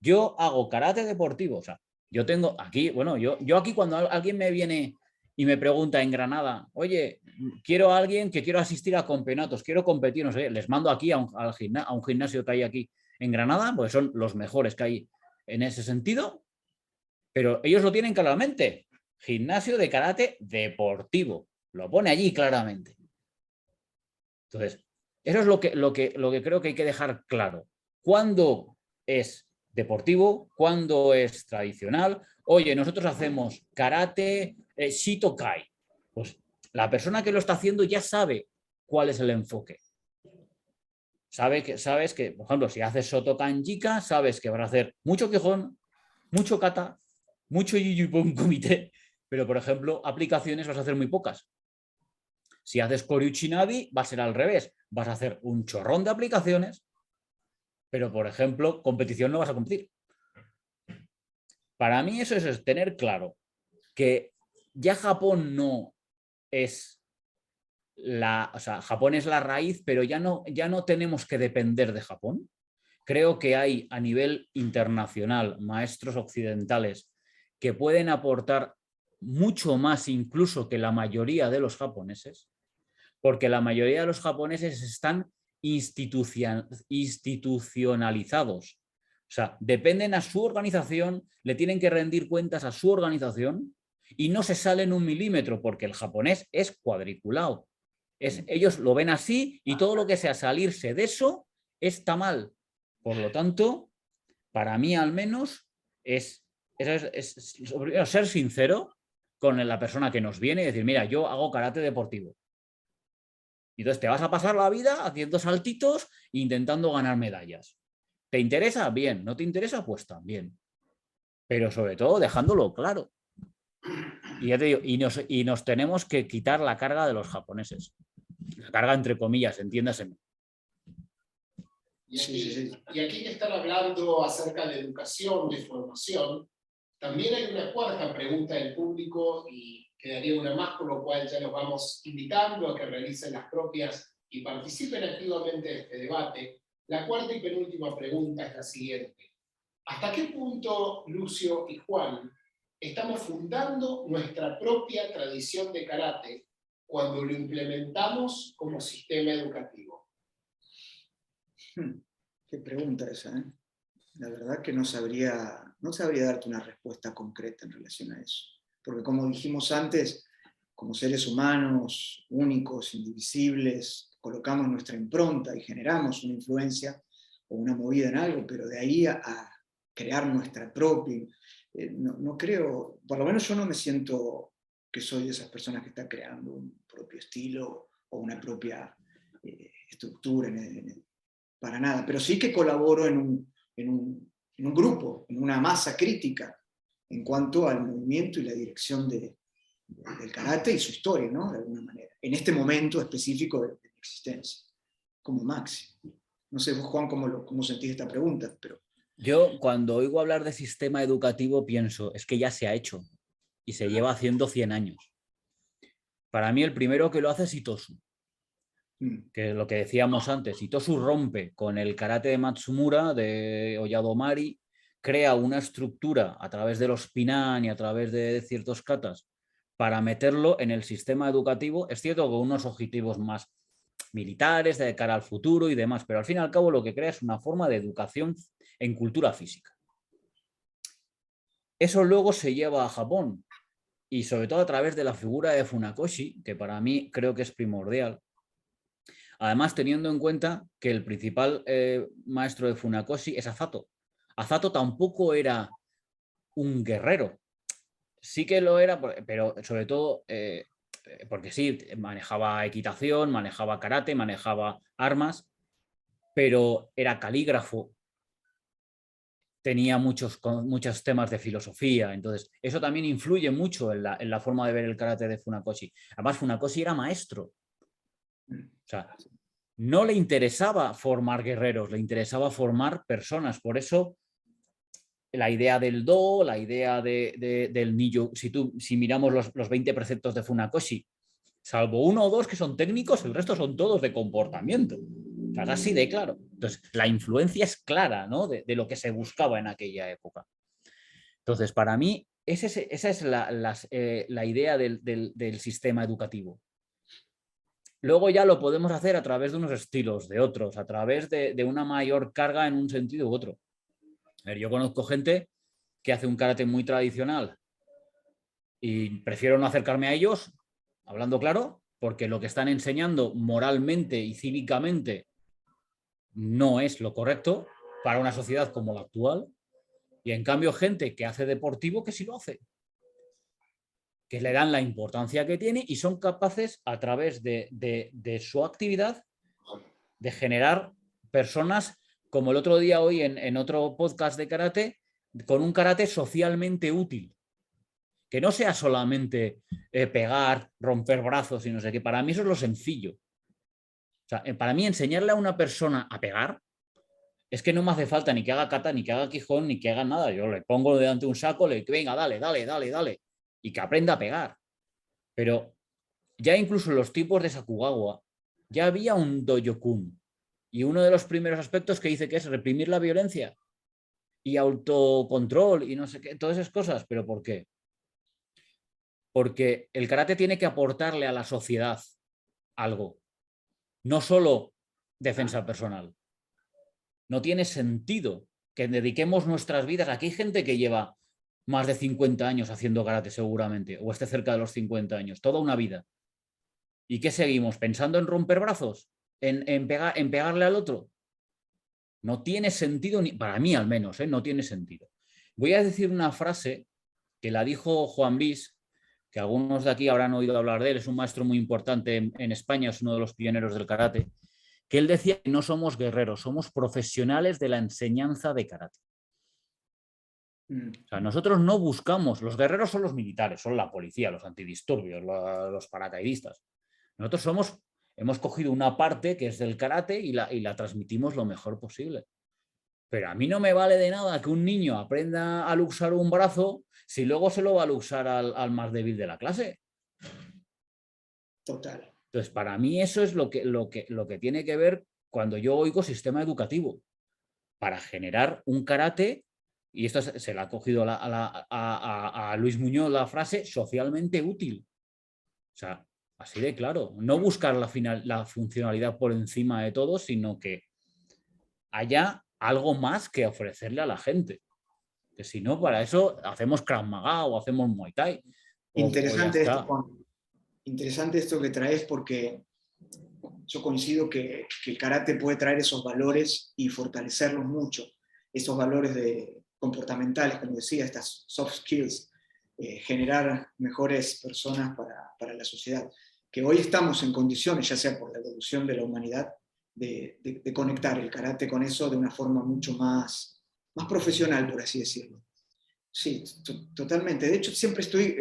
Yo hago karate deportivo, o sea, yo tengo aquí, bueno, yo aquí cuando alguien me viene y me pregunta en Granada, oye, quiero a alguien que quiero asistir a campeonatos, quiero competir, no sé, les mando aquí a un gimnasio que hay aquí en Granada, porque son los mejores que hay en ese sentido, pero ellos lo tienen claramente, gimnasio de karate deportivo, lo pone allí claramente. Entonces, eso es lo que creo que hay que dejar claro. ¿Cuándo es deportivo? ¿Cuándo es tradicional? Oye, nosotros hacemos karate Shitokai. Pues la persona que lo está haciendo ya sabe cuál es el enfoque. Sabes que, por ejemplo, si haces Shotokan Jika, sabes que van a hacer mucho Kihon, mucho kata, mucho Jujubun Kumite, pero, por ejemplo, aplicaciones vas a hacer muy pocas. Si haces Koryuchinadi, va a ser al revés. Vas a hacer un chorrón de aplicaciones, pero, por ejemplo, competición no vas a competir. Para mí eso es tener claro que ya Japón no es o sea, Japón es la raíz, pero ya no tenemos que depender de Japón. Creo que hay a nivel internacional maestros occidentales que pueden aportar mucho más incluso que la mayoría de los japoneses, porque la mayoría de los japoneses están institucionalizados. O sea, dependen a su organización, le tienen que rendir cuentas a su organización y no se salen un milímetro porque el japonés es cuadriculado. Ellos lo ven así y todo lo que sea salirse de eso está mal. Por lo tanto, para mí al menos es ser sincero con la persona que nos viene y decir, mira, yo hago karate deportivo. Y entonces te vas a pasar la vida haciendo saltitos e intentando ganar medallas. ¿Te interesa? Bien. ¿No te interesa? Pues también. Pero sobre todo dejándolo claro. Y ya te digo, y nos tenemos que quitar la carga de los japoneses. La carga entre comillas, entiéndase. Y aquí que están hablando acerca de educación, de formación, también hay una cuarta pregunta del público y quedaría una más, por lo cual ya los vamos invitando a que realicen las propias y participen activamente en este debate. La cuarta y penúltima pregunta es la siguiente. ¿Hasta qué punto, Lucio y Juan, estamos fundando nuestra propia tradición de karate cuando lo implementamos como sistema educativo? Qué pregunta esa, ¿eh? La verdad que no sabría darte una respuesta concreta en relación a eso. Porque como dijimos antes, como seres humanos únicos, indivisibles, colocamos nuestra impronta y generamos una influencia o una movida en algo, pero de ahí a crear nuestra propia, no creo, por lo menos yo no me siento que soy de esas personas que está creando un propio estilo o una propia estructura, para nada, pero sí que colaboro en un grupo, en una masa crítica en cuanto al movimiento y la dirección del karate y su historia, ¿no? De alguna manera, en este momento específico de mi existencia, como máximo. No sé vos, Juan, cómo sentís esta pregunta, pero... Yo cuando oigo hablar de sistema educativo pienso, es que ya se ha hecho y se lleva haciendo 100 años. Para mí el primero que lo hace es Itosu, que es lo que decíamos antes. Itosu rompe con el karate de Matsumura, de Oyadomari, crea una estructura a través de los Pinan y a través de ciertos katas para meterlo en el sistema educativo. Es cierto con unos objetivos más militares, de cara al futuro y demás, pero al fin y al cabo lo que crea es una forma de educación en cultura física. Eso luego se lleva a Japón y sobre todo a través de la figura de Funakoshi, que para mí creo que es primordial. Además, teniendo en cuenta que el principal maestro de Funakoshi es Asato. Asato tampoco era un guerrero. Sí que lo era, pero sobre todo porque sí, manejaba equitación, manejaba karate, manejaba armas, pero era calígrafo, tenía muchos temas de filosofía, entonces eso también influye mucho en la forma de ver el karate de Funakoshi. Además, Funakoshi era maestro. O sea, no le interesaba formar guerreros, le interesaba formar personas. Por eso la idea del do, la idea del niyo, si miramos los 20 preceptos de Funakoshi, salvo uno o dos que son técnicos, el resto son todos de comportamiento. O sea, es así de claro. Entonces, la influencia es clara, ¿no? de lo que se buscaba en aquella época. Entonces, para mí, esa es la idea del sistema educativo. Luego ya lo podemos hacer a través de unos estilos, de otros, a través de una mayor carga en un sentido u otro. A ver, yo conozco gente que hace un karate muy tradicional y prefiero no acercarme a ellos, hablando claro, porque lo que están enseñando moralmente y cívicamente no es lo correcto para una sociedad como la actual. Y en cambio gente que hace deportivo que sí lo hace, que le dan la importancia que tiene y son capaces a través de su actividad de generar personas como el otro día hoy en otro podcast de karate, con un karate socialmente útil. Que no sea solamente pegar, romper brazos y no sé qué. Para mí eso es lo sencillo. O sea, para mí enseñarle a una persona a pegar es que no me hace falta ni que haga kata, ni que haga Kihon, ni que haga nada. Yo le pongo delante de un saco, le digo, venga, dale, dale, dale, dale. Y que aprenda a pegar. Pero ya incluso en los tipos de Sakugawa ya había un dojo-kun. Y uno de los primeros aspectos que dice que es reprimir la violencia y autocontrol y no sé qué, todas esas cosas. ¿Pero por qué? Porque el karate tiene que aportarle a la sociedad algo, no solo defensa personal. No tiene sentido que dediquemos nuestras vidas. Aquí hay gente que lleva más de 50 años haciendo karate seguramente, o esté cerca de los 50 años, toda una vida. ¿Y qué seguimos? ¿Pensando en romper brazos? ¿En pegarle al otro? No tiene sentido, para mí al menos, no tiene sentido. Voy a decir una frase que la dijo Juan Bis, que algunos de aquí habrán oído hablar de él, es un maestro muy importante en España, es uno de los pioneros del karate, que él decía que no somos guerreros, somos profesionales de la enseñanza de karate. O sea, nosotros no buscamos, los guerreros son los militares, son la policía, los antidisturbios, los paracaidistas. Nosotros hemos cogido una parte que es del karate y la transmitimos lo mejor posible. Pero a mí no me vale de nada que un niño aprenda a luxar un brazo si luego se lo va a luxar al más débil de la clase. Total. Entonces, para mí eso es lo que tiene que ver cuando yo oigo sistema educativo, para generar un karate, y esto se le ha cogido a Luis Muñoz la frase, socialmente útil. O sea, así de claro, no buscar la funcionalidad por encima de todo, sino que haya algo más que ofrecerle a la gente. Que si no, para eso hacemos Krav Maga o hacemos Muay Thai. Interesante esto, Juan. Interesante esto que traes, porque yo coincido que el karate puede traer esos valores y fortalecerlos mucho, esos valores comportamentales, como decía, estas soft skills, generar mejores personas para la sociedad, que hoy estamos en condiciones, ya sea por la evolución de la humanidad, de conectar el karate con eso de una forma mucho más profesional, por así decirlo. Sí, totalmente. De hecho, siempre estoy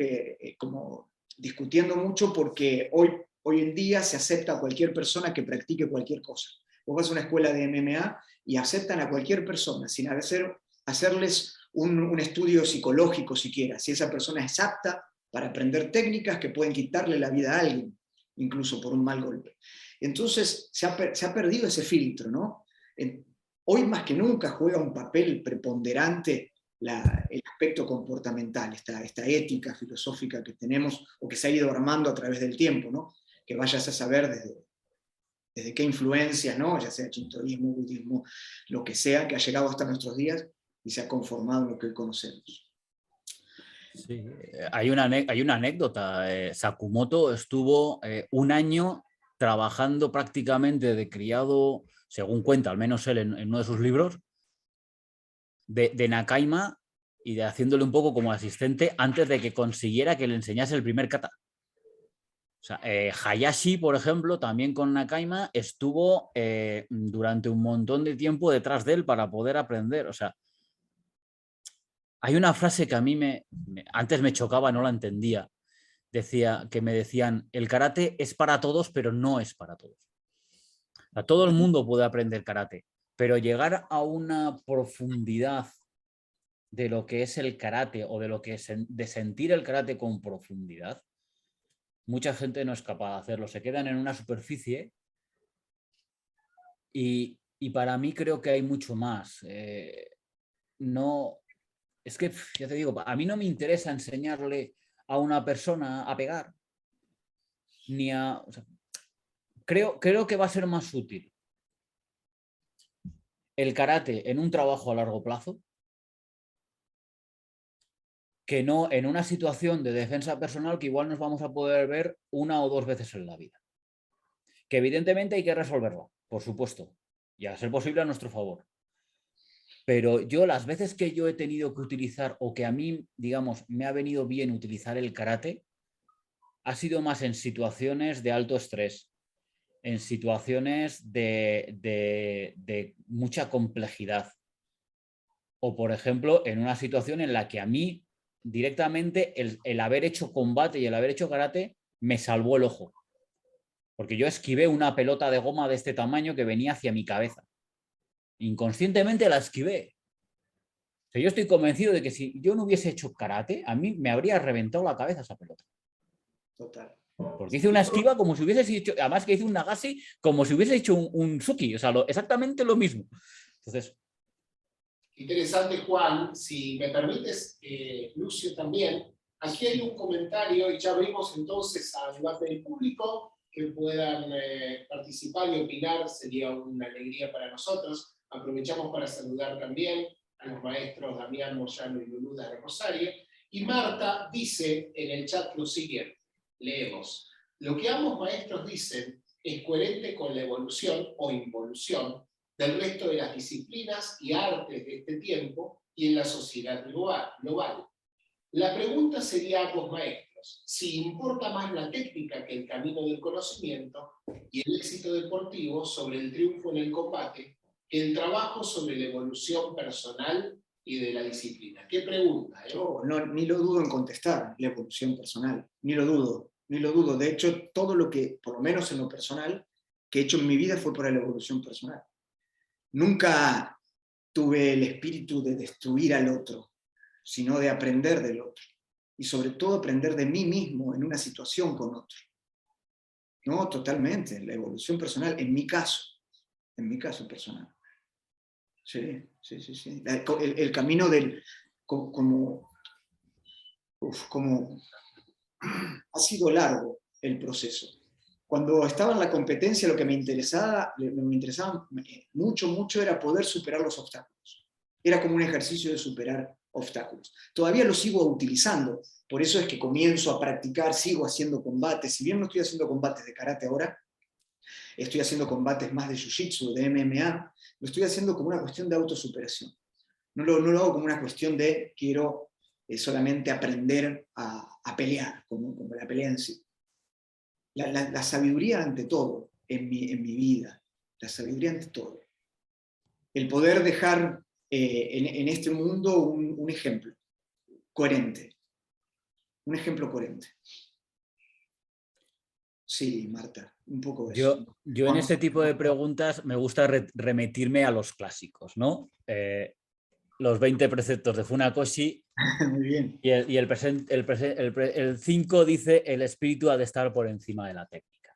como discutiendo mucho, porque hoy en día se acepta a cualquier persona que practique cualquier cosa. Vos vas a una escuela de MMA y aceptan a cualquier persona sin hacerles un estudio psicológico siquiera, si esa persona es apta para aprender técnicas que pueden quitarle la vida a alguien, incluso por un mal golpe. Entonces se ha perdido ese filtro, ¿no? Hoy más que nunca juega un papel preponderante el aspecto comportamental, esta ética filosófica que tenemos o que se ha ido armando a través del tiempo, ¿no? Que vayas a saber desde qué influencias, ¿no? Ya sea shintoísmo, budismo, lo que sea, que ha llegado hasta nuestros días y se ha conformado en lo que hoy conocemos. Sí, hay una anécdota. Sakumoto estuvo un año trabajando prácticamente de criado, según cuenta, al menos él en uno de sus libros, de Nakaima, y haciéndole un poco como asistente antes de que consiguiera que le enseñase el primer kata. O sea, Hayashi, por ejemplo, también con Nakaima, estuvo durante un montón de tiempo detrás de él para poder aprender. O sea, hay una frase que a mí antes me chocaba, no la entendía. Me decían, el karate es para todos, pero no es para todos. O sea, todo el mundo puede aprender karate, pero llegar a una profundidad de lo que es el karate o de sentir el karate con profundidad, mucha gente no es capaz de hacerlo. Se quedan en una superficie y para mí creo que hay mucho más. No, es que, ya te digo, a mí no me interesa enseñarle a una persona a pegar, o sea, creo que va a ser más útil el karate en un trabajo a largo plazo que no en una situación de defensa personal que igual nos vamos a poder ver una o dos veces en la vida. Que evidentemente hay que resolverla, por supuesto, y a ser posible a nuestro favor. Pero yo las veces que yo he tenido que utilizar, o que a mí, digamos, me ha venido bien utilizar el karate, ha sido más en situaciones de alto estrés, en situaciones de mucha complejidad. O, por ejemplo, en una situación en la que a mí directamente el haber hecho combate y el haber hecho karate me salvó el ojo. Porque yo esquivé una pelota de goma de este tamaño que venía hacia mi cabeza. Inconscientemente la esquivé. O sea, yo estoy convencido de que si yo no hubiese hecho karate, a mí me habría reventado la cabeza esa pelota. Total. Porque hice una esquiva como si hubiese hecho, además que hice un nagasi como si hubiese hecho un suki, o sea, exactamente lo mismo. Entonces... Interesante, Juan. Si me permites, Lucio, también, aquí hay un comentario y ya abrimos entonces a debate del público, que puedan participar y opinar, sería una alegría para nosotros. Aprovechamos para saludar también a los maestros Damián Moyano y Lulú de Rosario. Y Marta dice en el chat lo siguiente, leemos: lo que ambos maestros dicen es coherente con la evolución o involución del resto de las disciplinas y artes de este tiempo y en la sociedad global. La pregunta sería a ambos maestros: ejemplos. Si importa más la técnica que el camino del conocimiento y el éxito deportivo sobre el triunfo en el combate, que el trabajo sobre la evolución personal y de la disciplina. ¿Qué pregunta? Yo ni lo dudo en contestar, la evolución personal, ni lo dudo, ni lo dudo. De hecho, todo lo que, por lo menos en lo personal, que he hecho en mi vida fue por la evolución personal. Nunca tuve el espíritu de destruir al otro, sino de aprender del otro. Y sobre todo aprender de mí mismo en una situación con otro. No, totalmente, la evolución personal, en mi caso personal. Sí. El camino del, como ha sido largo el proceso. Cuando estaba en la competencia, lo que me interesaba mucho era poder superar los obstáculos. Era como un ejercicio de superar obstáculos. Todavía lo sigo utilizando, por eso es que comienzo a practicar, sigo haciendo combates. Si bien no estoy haciendo combates de karate ahora, estoy haciendo combates más de jiu-jitsu, de MMA, lo estoy haciendo como una cuestión de autosuperación. No lo hago como una cuestión de quiero solamente aprender a pelear, como la pelea en sí. La sabiduría ante todo en mi vida, la sabiduría ante todo. El poder dejar en este mundo un ejemplo coherente. Un ejemplo coherente. Sí, Marta, un poco eso. Yo en este tipo de preguntas me gusta remitirme a los clásicos, ¿no? Los 20 preceptos de Funakoshi. Muy bien. Y el 5 dice: el espíritu ha de estar por encima de la técnica.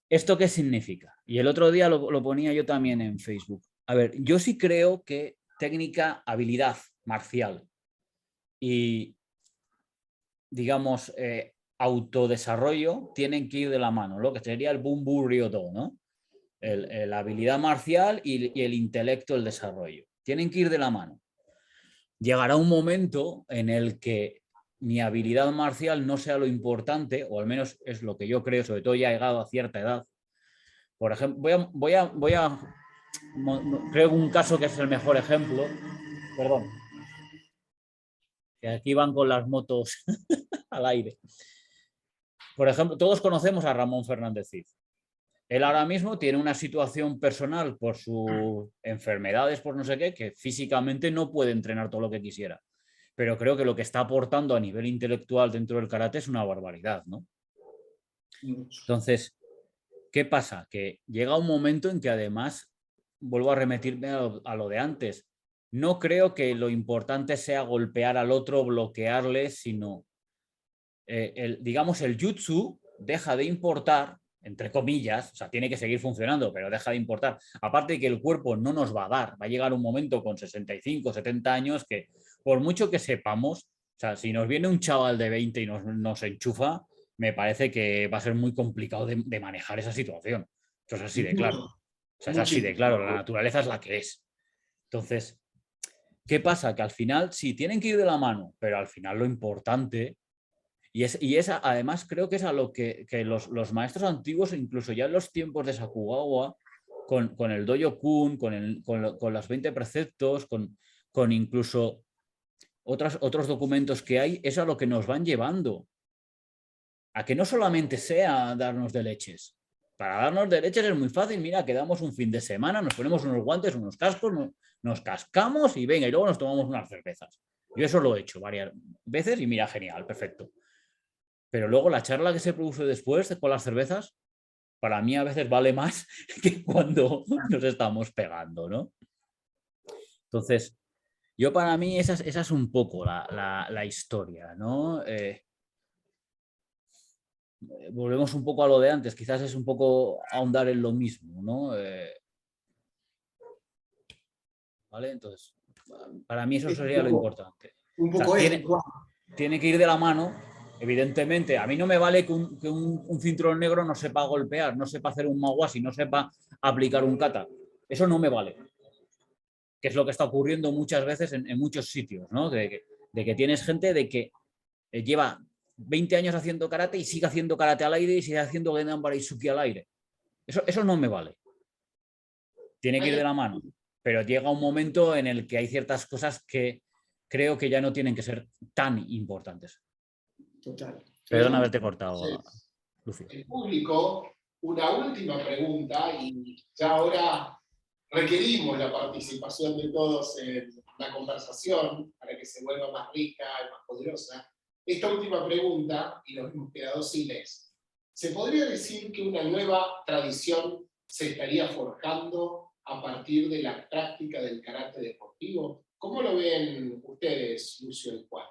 ¿Esto qué significa? Y el otro día lo ponía yo también en Facebook. A ver, yo sí creo que técnica, habilidad marcial y, digamos, autodesarrollo tienen que ir de la mano, lo que sería el Bunbu Ryodo, ¿no? La habilidad marcial y el intelecto, el desarrollo. Tienen que ir de la mano. Llegará un momento en el que mi habilidad marcial no sea lo importante, o al menos es lo que yo creo, sobre todo ya he llegado a cierta edad. Por ejemplo, creo un caso que es el mejor ejemplo. Perdón. Que aquí van con las motos al aire. Por ejemplo, todos conocemos a Ramón Fernández Cid. Él ahora mismo tiene una situación personal por sus enfermedades, por no sé qué, que físicamente no puede entrenar todo lo que quisiera. Pero creo que lo que está aportando a nivel intelectual dentro del karate es una barbaridad, ¿no? Entonces, ¿qué pasa? Que llega un momento en que además, vuelvo a remitirme a lo de antes, no creo que lo importante sea golpear al otro, bloquearle, sino, digamos, el jutsu deja de importar, entre comillas, o sea, tiene que seguir funcionando, pero deja de importar. Aparte de que el cuerpo no nos va a dar, va a llegar un momento con 65, 70 años que, por mucho que sepamos, o sea, si nos viene un chaval de 20 y nos enchufa, me parece que va a ser muy complicado de manejar esa situación. Eso es así de claro. O sea, es así de claro, la naturaleza es la que es. Entonces, ¿qué pasa? Que al final sí, tienen que ir de la mano, pero al final lo importante, además creo que es a lo que los maestros antiguos, incluso ya en los tiempos de Sakugawa, con el Dojo Kun, con los 20 preceptos, con incluso otros documentos que hay, es a lo que nos van llevando. A que no solamente sea darnos de leches. Para darnos de leches es muy fácil. Mira, quedamos un fin de semana, nos ponemos unos guantes, unos cascos, nos cascamos y venga, y luego nos tomamos unas cervezas. Yo eso lo he hecho varias veces y mira, genial, perfecto. Pero luego la charla que se produce después con las cervezas, para mí a veces vale más que cuando nos estamos pegando, ¿no? Entonces, yo para mí esa es un poco la historia, ¿no? Volvemos un poco a lo de antes, quizás es un poco ahondar en lo mismo, ¿no? ¿Vale? Entonces, para mí eso sería lo importante. Un poco o sea, tiene que ir de la mano, evidentemente. A mí no me vale que un cinturón negro no sepa golpear, no sepa hacer un mawashi, no sepa aplicar un kata. Eso no me vale. Que es lo que está ocurriendo muchas veces en muchos sitios, ¿no? De que tienes gente de que lleva 20 años haciendo karate y sigue haciendo karate al aire y sigue haciendo Gedan Baraisuki al aire. Eso no me vale. Tiene que ir de la mano. Pero llega un momento en el que hay ciertas cosas que creo que ya no tienen que ser tan importantes. Total. Perdón haberte cortado, Entonces, Lucio. el público, una última pregunta, y ya ahora requerimos la participación de todos en la conversación para que se vuelva más rica y más poderosa. Esta última pregunta, y nos hemos quedado sin es, ¿se podría decir que una nueva tradición se estaría forjando a partir de la práctica del karate deportivo? ¿Cómo lo ven ustedes, Lucio y Juan?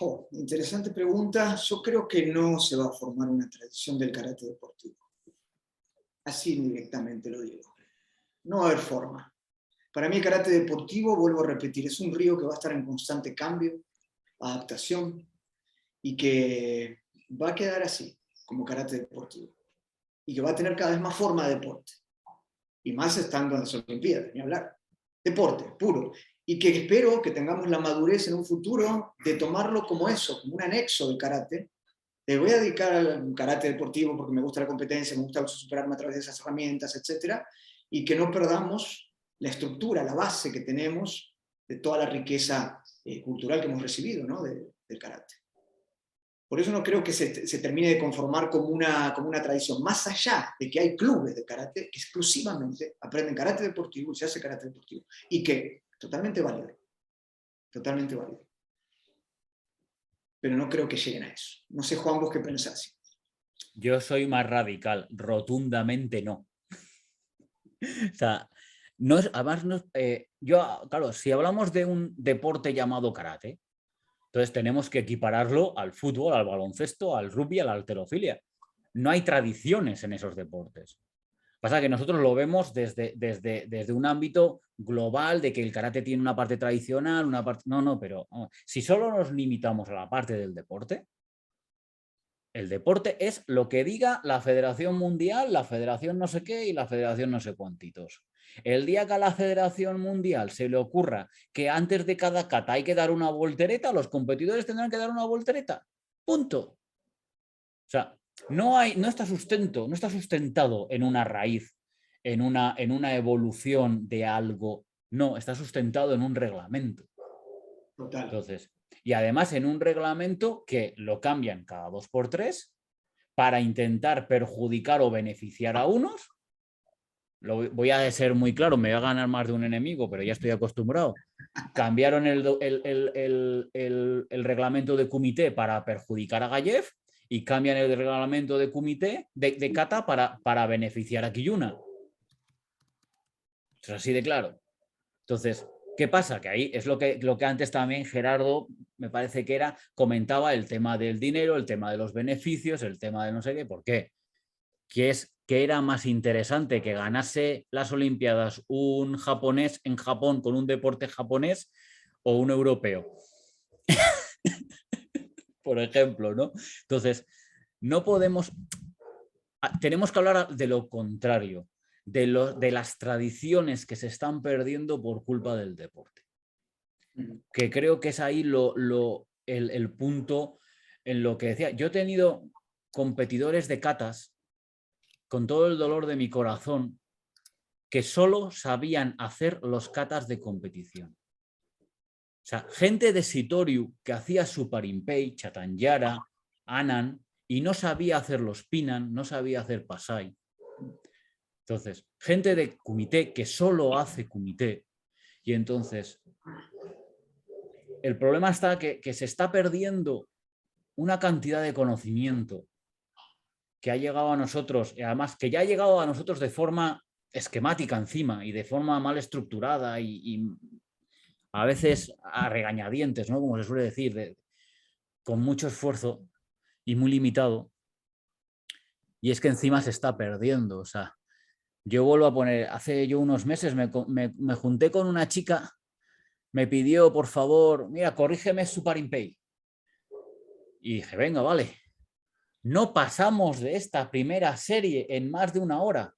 Oh, interesante pregunta. Yo creo que no se va a formar una tradición del karate deportivo. Así indirectamente lo digo. No va a haber forma. Para mí el karate deportivo, vuelvo a repetir, es un río que va a estar en constante cambio, adaptación, y que va a quedar así, como karate deportivo. Y que va a tener cada vez más forma de deporte. Y más estando en las Olimpiadas, ni hablar. Deporte, puro. Y que espero que tengamos la madurez en un futuro de tomarlo como eso, como un anexo del karate. Le voy a dedicar al karate deportivo porque me gusta la competencia, me gusta superarme a través de esas herramientas, etc. Y que no perdamos la estructura, la base que tenemos de toda la riqueza cultural que hemos recibido, ¿no? del karate. Por eso no creo que se termine de conformar como una tradición, más allá de que hay clubes de karate que exclusivamente aprenden karate deportivo y se hace karate deportivo. Y que, totalmente válido. Totalmente válido. Pero no creo que lleguen a eso. No sé, Juan, vos qué pensás. Yo soy más radical, rotundamente no. O sea, no es, además, no, claro, si hablamos de un deporte llamado karate, entonces tenemos que equipararlo al fútbol, al baloncesto, al rugby, a la halterofilia. No hay tradiciones en esos deportes. Pasa que nosotros lo vemos desde un ámbito global de que el karate tiene una parte tradicional, una parte... No, pero si solo nos limitamos a la parte del deporte, el deporte es lo que diga la Federación Mundial, la Federación no sé qué y la Federación no sé cuántitos. El día que a la Federación Mundial se le ocurra que antes de cada kata hay que dar una voltereta, los competidores tendrán que dar una voltereta. Punto. O sea, no está sustentado en una raíz, en una evolución de algo. No, está sustentado en un reglamento. Total. Entonces, y además en un reglamento que lo cambian cada 2x3 para intentar perjudicar o beneficiar a unos. Voy a ser muy claro, me voy a ganar más de un enemigo, pero ya estoy acostumbrado. Cambiaron el reglamento de Kumité para perjudicar a Gallev y cambian el reglamento de Kumité de kata para beneficiar a Kiyuna. Es así de claro. Entonces, ¿qué pasa? Que ahí es lo que antes también Gerardo, me parece que comentaba el tema del dinero, el tema de los beneficios, el tema de no sé qué. ¿Por qué? Que era más interesante que ganase las Olimpiadas un japonés en Japón con un deporte japonés o un europeo. Por ejemplo, ¿no? Entonces, no podemos... Tenemos que hablar de lo contrario, de las tradiciones que se están perdiendo por culpa del deporte. Que creo que es ahí el punto en lo que decía. Yo he tenido competidores de katas con todo el dolor de mi corazón que solo sabían hacer los katas de competición. O sea, gente de Sitoryu que hacía Suparimpei, Chatanyara, Anan, y no sabía hacer los Pinan, no sabía hacer Pasai. Entonces, gente de Kumité que solo hace Kumité. Y entonces, el problema está que se está perdiendo una cantidad de conocimiento que ha llegado a nosotros, y además que ya ha llegado a nosotros de forma esquemática encima y de forma mal estructurada y a veces a regañadientes, ¿no? Como se suele decir, con mucho esfuerzo y muy limitado. Y es que encima se está perdiendo. O sea, yo vuelvo a poner, hace yo unos meses me junté con una chica, me pidió, por favor, mira, corrígeme Suparimpei. Y dije, venga, vale. No pasamos de esta primera serie en más de una hora.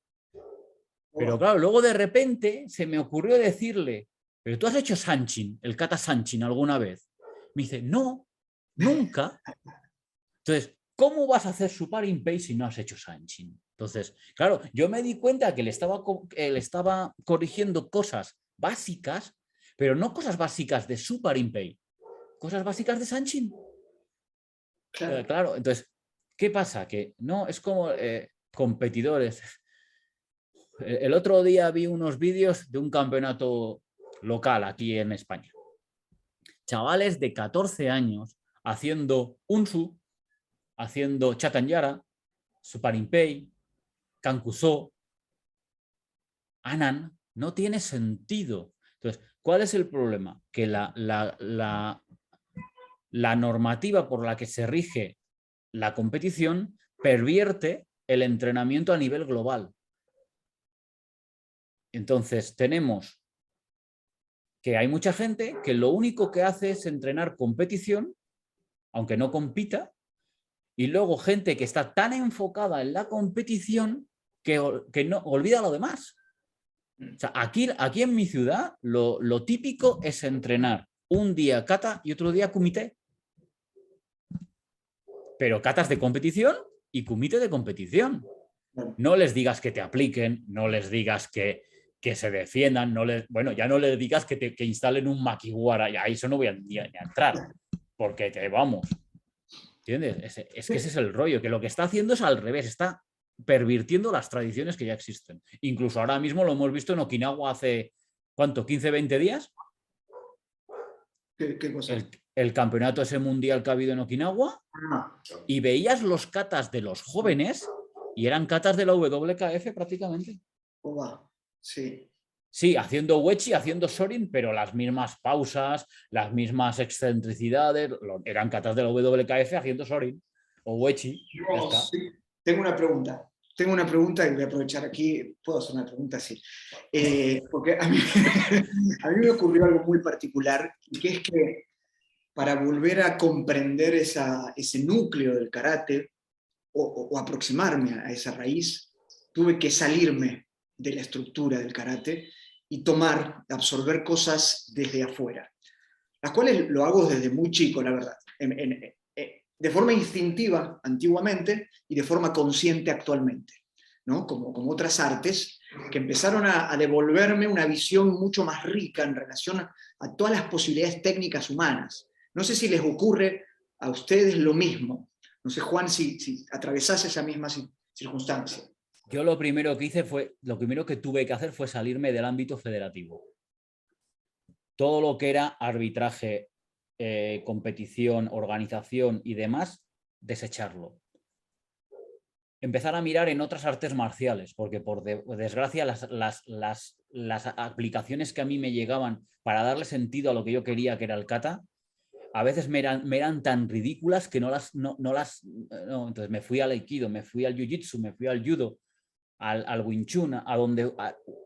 Pero claro, luego de repente se me ocurrió decirle, ¿pero tú has hecho Sanchin, el kata Sanchin alguna vez? Me dice, no, nunca. Entonces, ¿cómo vas a hacer Suparimpei si no has hecho Sanchin? Entonces, claro, yo me di cuenta que le estaba corrigiendo cosas básicas, pero no cosas básicas de Suparimpei, cosas básicas de Sanchin. Claro. Claro, entonces, ¿qué pasa? Que no, es como competidores. El otro día vi unos vídeos de un campeonato local aquí en España. Chavales de 14 años haciendo unsu, haciendo chatanyara, suparimpei, kankusó, anan. No tiene sentido. Entonces, ¿cuál es el problema? Que la normativa por la que se rige la competición pervierte el entrenamiento a nivel global. Entonces, tenemos que hay mucha gente que lo único que hace es entrenar competición, aunque no compita, y luego gente que está tan enfocada en la competición que no olvida lo demás. O sea, aquí en mi ciudad lo típico es entrenar un día kata y otro día kumite. Pero katas de competición y kumite de competición. No les digas que te apliquen, no les digas que se defiendan, bueno, ya no les digas que instalen un makiwara, ya eso no voy ni a entrar, porque vamos, ¿entiendes? Es que ese es el rollo, que lo que está haciendo es al revés, está pervirtiendo las tradiciones que ya existen. Incluso ahora mismo lo hemos visto en Okinawa hace, ¿cuánto? ¿15, 20 días? ¿Qué cosa? El campeonato ese mundial que ha habido en Okinawa, y veías los katas de los jóvenes y eran katas de la WKF prácticamente. Sí. Sí, haciendo wechi, haciendo sorin, pero las mismas pausas, las mismas excentricidades, eran katas de la WKF haciendo sorin o wechi. Ya está. Sí. Tengo una pregunta y voy a aprovechar aquí, puedo hacer una pregunta, sí. Porque a mí me ocurrió algo muy particular, que es que para volver a comprender ese núcleo del karate o aproximarme a esa raíz, tuve que salirme de la estructura del karate y absorber cosas desde afuera, las cuales lo hago desde muy chico, la verdad, de forma instintiva antiguamente y de forma consciente actualmente, ¿no? Como otras artes que empezaron a devolverme una visión mucho más rica en relación a todas las posibilidades técnicas humanas. No sé si les ocurre a ustedes lo mismo. No sé, Juan, si atravesás esa misma circunstancia. Yo lo primero que tuve que hacer fue salirme del ámbito federativo. Todo lo que era arbitraje, competición, organización y demás, desecharlo. Empezar a mirar en otras artes marciales, porque por desgracia las aplicaciones que a mí me llegaban para darle sentido a lo que yo quería, que era el kata, a veces me eran tan ridículas que no. Entonces me fui al aikido, me fui al jiu-jitsu, me fui al judo, al Wing Chun, a donde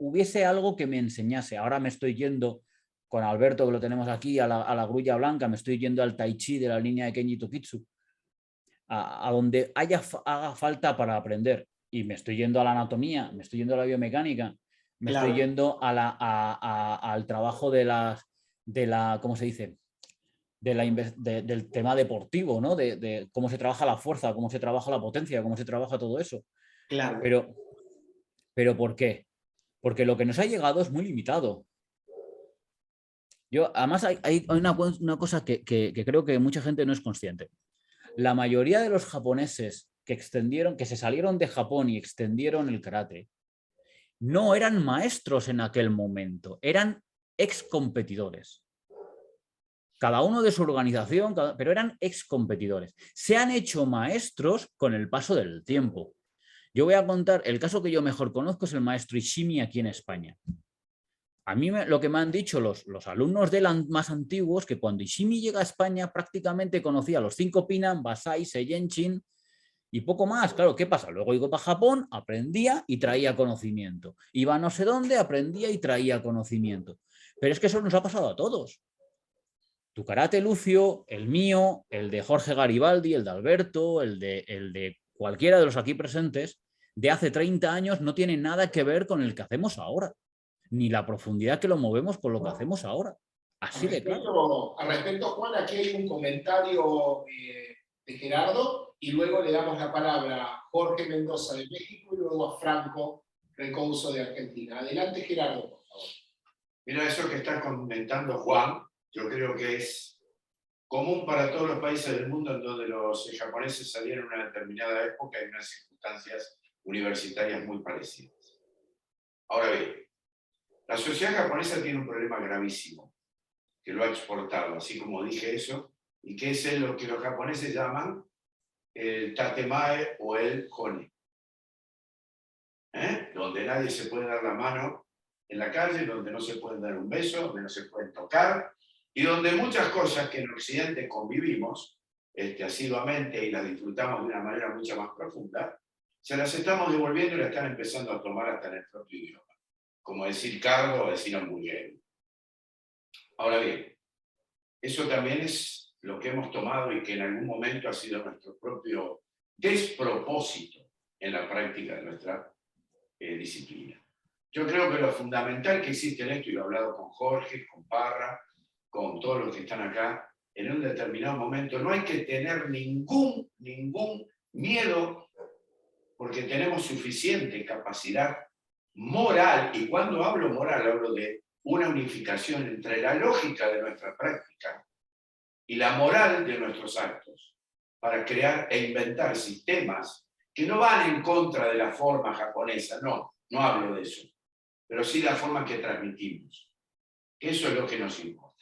hubiese algo que me enseñase. Ahora me estoy yendo con Alberto, que lo tenemos aquí, a la grulla blanca, me estoy yendo al Tai Chi de la línea de Kenji Tokitsu, a donde haga falta para aprender. Y me estoy yendo a la anatomía, me estoy yendo a la biomecánica, me estoy yendo al trabajo de la, ¿cómo se dice? Del tema deportivo, ¿no? De cómo se trabaja la fuerza, cómo se trabaja la potencia, cómo se trabaja todo eso. Claro. Pero ¿por qué? Porque lo que nos ha llegado es muy limitado. Además, hay una cosa que creo que mucha gente no es consciente. La mayoría de los japoneses que se salieron de Japón y extendieron el karate, no eran maestros en aquel momento, eran ex competidores. Cada uno de su organización, pero eran ex competidores. Se han hecho maestros con el paso del tiempo. Yo voy a contar, el caso que yo mejor conozco es el maestro Ishimi aquí en España. A mí lo que me han dicho los alumnos de él más antiguos, que cuando Ishimi llega a España prácticamente conocía a los 5 Pinan, Basai, Seiyenshin y poco más. Claro, ¿qué pasa? Luego iba para Japón, aprendía y traía conocimiento. Iba a no sé dónde, aprendía y traía conocimiento. Pero es que eso nos ha pasado a todos. Tu karate, Lucio, el mío, el de Jorge Garibaldi, el de Alberto, el de cualquiera de los aquí presentes, de hace 30 años no tiene nada que ver con el que hacemos ahora, ni la profundidad que lo movemos con lo que hacemos ahora. Así de claro. Al respecto, Juan, aquí hay un comentario de Gerardo y luego le damos la palabra a Jorge Mendoza de México y luego a Franco Recouso de Argentina. Adelante, Gerardo, por favor. Mira, eso que está comentando Juan, yo creo que es común para todos los países del mundo en donde los japoneses salieron en una determinada época y en unas circunstancias universitarias muy parecidas. Ahora bien, la sociedad japonesa tiene un problema gravísimo, que lo ha exportado, así como dije eso, y que es lo que los japoneses llaman el tatemae o el hone. Donde nadie se puede dar la mano en la calle, donde no se pueden dar un beso, donde no se pueden tocar, y donde muchas cosas que en Occidente convivimos asiduamente y las disfrutamos de una manera mucho más profunda, se las estamos devolviendo y las están empezando a tomar hasta en el propio idioma, como decir cargo o decir hamburguero. Ahora bien, eso también es lo que hemos tomado y que en algún momento ha sido nuestro propio despropósito en la práctica de nuestra disciplina. Yo creo que lo fundamental que existe en esto, y lo he hablado con Jorge, con Parra, con todos los que están acá, en un determinado momento no hay que tener ningún miedo, porque tenemos suficiente capacidad moral, y cuando hablo moral hablo de una unificación entre la lógica de nuestra práctica y la moral de nuestros actos, para crear e inventar sistemas que no van en contra de la forma japonesa, no hablo de eso, pero sí la forma que transmitimos. Eso es lo que nos importa.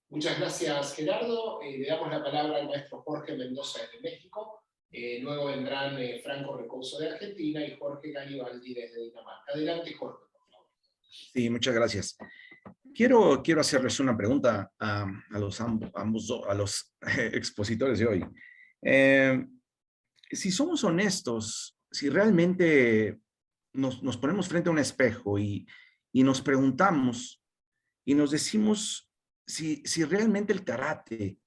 Muchas gracias, Gerardo. Le damos la palabra al maestro Jorge Mendoza de México. Luego vendrán Franco Recouso de Argentina y Jorge Garibaldi desde Dinamarca. Adelante, Jorge, por favor. Sí, muchas gracias. Quiero hacerles una pregunta a los expositores de hoy. Si somos honestos, si realmente nos ponemos frente a un espejo y nos preguntamos y nos decimos si realmente el karate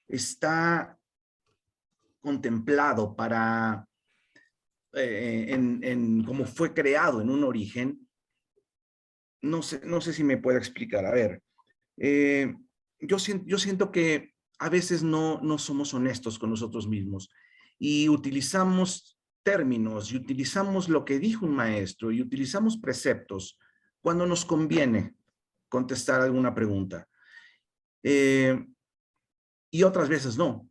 está contemplado para, como fue creado en un origen, no sé si me puedo explicar. A ver, yo siento que a veces no somos honestos con nosotros mismos y utilizamos términos y utilizamos lo que dijo un maestro y utilizamos preceptos cuando nos conviene contestar alguna pregunta. Y otras veces no.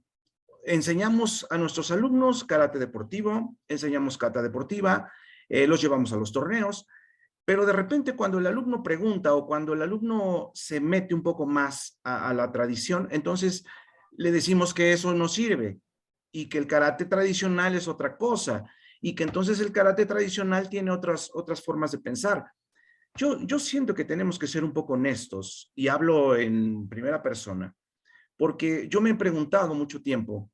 Enseñamos a nuestros alumnos karate deportivo, enseñamos kata deportiva, los llevamos a los torneos, pero de repente cuando el alumno pregunta o cuando el alumno se mete un poco más a la tradición, entonces le decimos que eso no sirve y que el karate tradicional es otra cosa y que entonces el karate tradicional tiene otras formas de pensar. Yo siento que tenemos que ser un poco honestos y hablo en primera persona, porque yo me he preguntado mucho tiempo,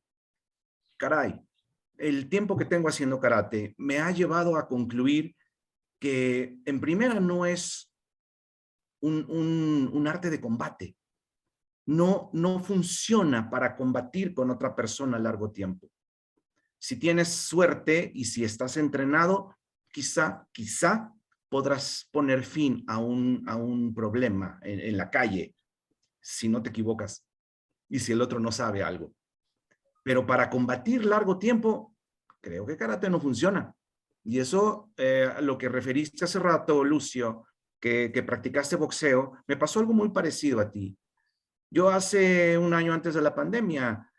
caray, el tiempo que tengo haciendo karate me ha llevado a concluir que en primera no es un arte de combate. No funciona para combatir con otra persona a largo tiempo. Si tienes suerte y si estás entrenado, quizá podrás poner fin a un problema en la calle, si no te equivocas y si el otro no sabe algo. Pero para combatir largo tiempo, creo que karate no funciona. Y eso, lo que referiste hace rato, Lucio, que practicaste boxeo, me pasó algo muy parecido a ti. Yo hace un año antes de la pandemia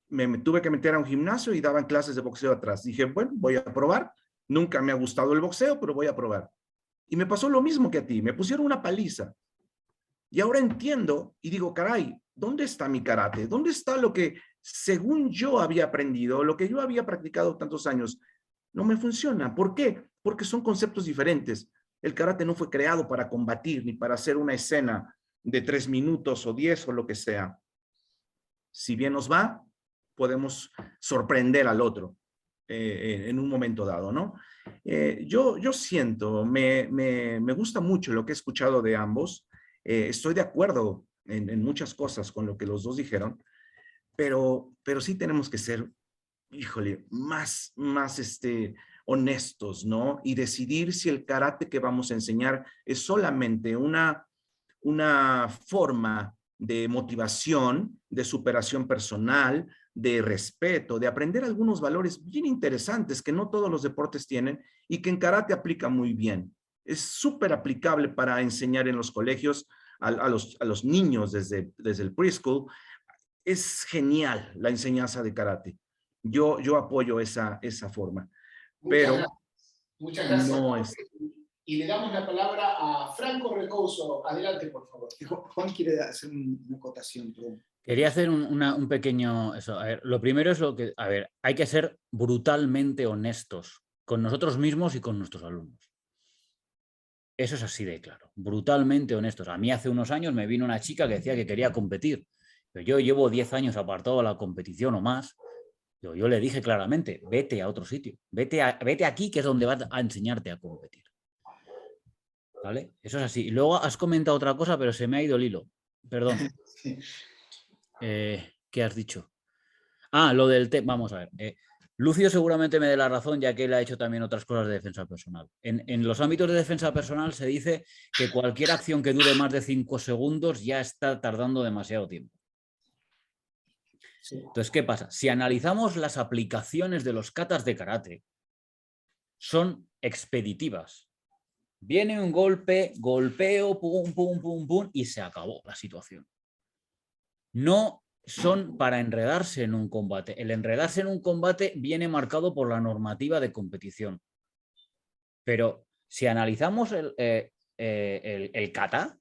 me tuve que meter a un gimnasio y daban clases de boxeo atrás. Dije, bueno, voy a probar. Nunca me ha gustado el boxeo, pero voy a probar. Y me pasó lo mismo que a ti. Me pusieron una paliza. Y ahora entiendo y digo, caray, ¿dónde está mi karate? ¿Dónde está lo que, según yo había aprendido, lo que yo había practicado tantos años? No me funciona. ¿Por qué? Porque son conceptos diferentes. El karate no fue creado para combatir ni para hacer una escena de 3 minutos o 10 o lo que sea. Si bien nos va, podemos sorprender al otro en un momento dado, ¿no? Yo siento, me gusta mucho lo que he escuchado de ambos. Estoy de acuerdo en muchas cosas con lo que los dos dijeron, pero sí tenemos que ser, híjole, más honestos, ¿no? Y decidir si el karate que vamos a enseñar es solamente una forma de motivación, de superación personal, de respeto, de aprender algunos valores bien interesantes que no todos los deportes tienen y que en karate aplica muy bien. Es súper aplicable para enseñar en los colegios a los niños desde el preschool, es genial la enseñanza de karate. Yo apoyo esa forma, pero Muchas gracias. no es... Y le damos la palabra a Franco Recouso. Adelante, por favor. Juan quiere hacer una acotación, perdón. Quería hacer un pequeño... Eso. A ver, lo primero es lo que... A ver, hay que ser brutalmente honestos con nosotros mismos y con nuestros alumnos. Eso es así de claro, brutalmente honestos. A mí hace unos años me vino una chica que decía que quería competir. Pero yo llevo 10 años apartado de la competición o más. Yo le dije claramente, vete a otro sitio. Vete aquí, que es donde vas a enseñarte a competir. ¿Vale? Eso es así. Y luego has comentado otra cosa, pero se me ha ido el hilo. Perdón. Sí. ¿Qué has dicho? Ah, lo del tema. Vamos a ver. Lucio seguramente me dé la razón, ya que él ha hecho también otras cosas de defensa personal. En los ámbitos de defensa personal se dice que cualquier acción que dure más de 5 segundos ya está tardando demasiado tiempo. Sí. Entonces, ¿qué pasa? Si analizamos las aplicaciones de los katas de karate, son expeditivas. Viene un golpe, golpeo, pum, pum, pum, pum, y se acabó la situación. No son para enredarse en un combate. El enredarse en un combate viene marcado por la normativa de competición. Pero si analizamos el kata,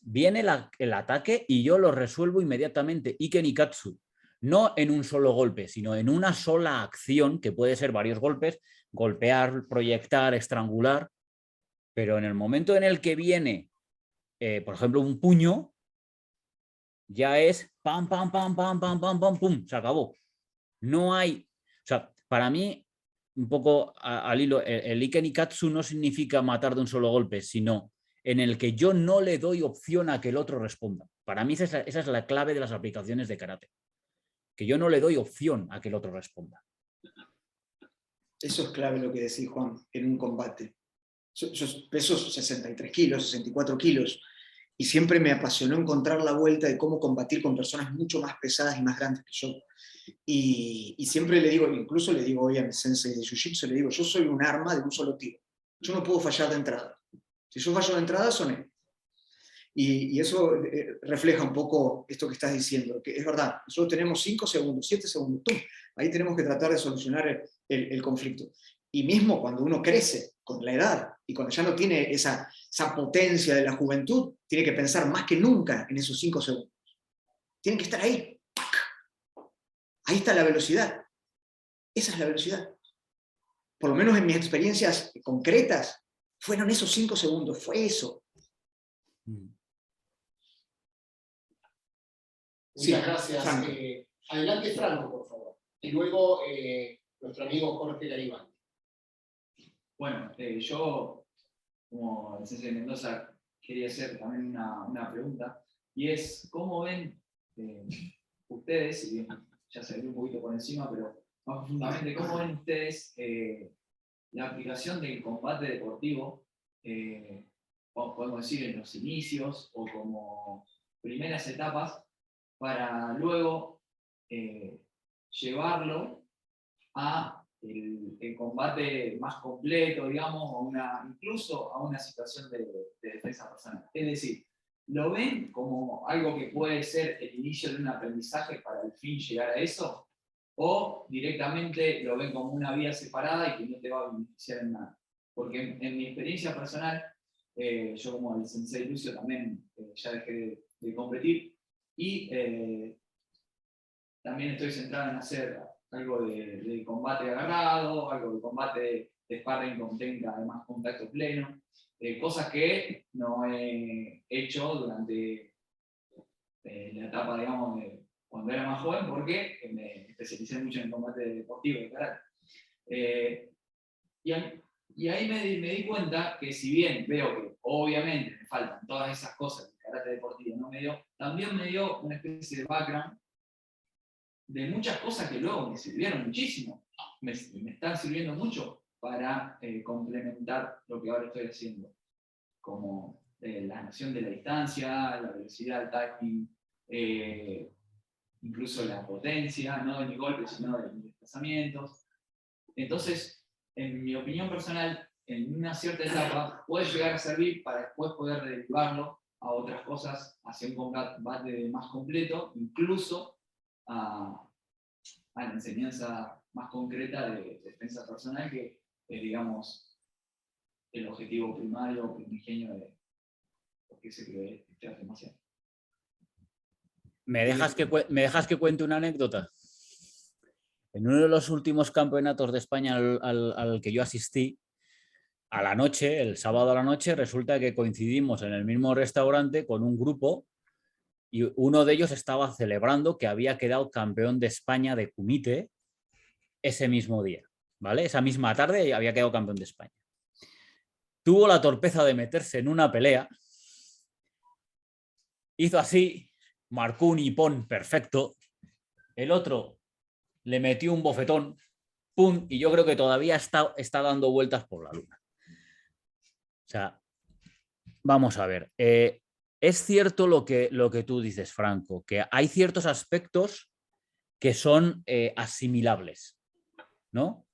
viene el ataque y yo lo resuelvo inmediatamente, Ike Nikatsu. No en un solo golpe, sino en una sola acción, que puede ser varios golpes, golpear, proyectar, estrangular, pero en el momento en el que viene, por ejemplo, un puño, ya es pam, pam, pam, pam, pam, pam, pam, pum, se acabó. No hay, o sea, para mí, un poco al hilo, el Ike Nikatsu no significa matar de un solo golpe, sino en el que yo no le doy opción a que el otro responda. Para mí esa es la clave de las aplicaciones de karate. Que yo no le doy opción a que el otro responda. Eso es clave lo que decís, Juan, en un combate. Yo peso 63 kilos, 64 kilos, y siempre me apasionó encontrar la vuelta de cómo combatir con personas mucho más pesadas y más grandes que yo. Y siempre le digo, incluso le digo hoy a mi sensei de Jiu-Jitsu, le digo, yo soy un arma de un solo tiro. Yo no puedo fallar de entrada. Si yo fallo de entrada, soné. Y eso refleja un poco esto que estás diciendo, que es verdad, nosotros tenemos 5 segundos, 7 segundos, ¡tum! Ahí tenemos que tratar de solucionar el conflicto. Y mismo cuando uno crece con la edad y cuando ya no tiene esa potencia de la juventud, tiene que pensar más que nunca en esos 5 segundos. Tienen que estar ahí. Ahí está la velocidad. Esa es la velocidad. Por lo menos en mis experiencias concretas, fueron esos 5 segundos, fue eso. Muchas gracias. Franco. Adelante, Franco, por favor. Y luego nuestro amigo Jorge Garibaldi. Bueno, yo, como el sensei Mendoza, quería hacer también una pregunta, y es, ¿cómo ven ustedes, si bien ya se ve un poquito por encima, pero más profundamente, cómo ven ustedes la aplicación del combate deportivo, podemos decir en los inicios, o como primeras etapas, para luego llevarlo a el combate más completo, digamos, incluso a una situación de defensa personal? Es decir, ¿lo ven como algo que puede ser el inicio de un aprendizaje para al fin llegar a eso? ¿O directamente lo ven como una vía separada y que no te va a beneficiar en nada? Porque en mi experiencia personal, yo como el sensei Lucio también ya dejé de competir, y también estoy centrado en hacer algo de combate agarrado, algo de combate de sparring con técnica de más contacto pleno, cosas que no he hecho durante la etapa, digamos, de cuando era más joven, porque me especialicé mucho en combate deportivo de karate. Y ahí me di cuenta que, si bien veo que obviamente me faltan todas esas cosas que el karate deportivo no me dio, también me dio una especie de background de muchas cosas que luego me sirvieron muchísimo, me están sirviendo mucho para complementar lo que ahora estoy haciendo, como la noción de la distancia, la velocidad, el timing, incluso la potencia, no de mis golpes, sino de mis desplazamientos. Entonces, en mi opinión personal, en una cierta etapa puede llegar a servir para después poder derivarlo a otras cosas, hacia un combate más completo, incluso a la enseñanza más concreta de defensa personal, que es, digamos, el objetivo primario, primigenio de lo que se cree este arte marcial. ¿Me dejas que cuente una anécdota? En uno de los últimos campeonatos de España al que yo asistí, a la noche, el sábado a la noche, resulta que coincidimos en el mismo restaurante con un grupo y uno de ellos estaba celebrando que había quedado campeón de España de kumite ese mismo día, ¿vale? Esa misma tarde había quedado campeón de España. Tuvo la torpeza de meterse en una pelea, hizo así, marcó un hipón perfecto, el otro le metió un bofetón, ¡pum! Y yo creo que todavía está dando vueltas por la luna. O sea, vamos a ver. Es cierto lo que tú dices, Franco, que hay ciertos aspectos que son asimilables, ¿no?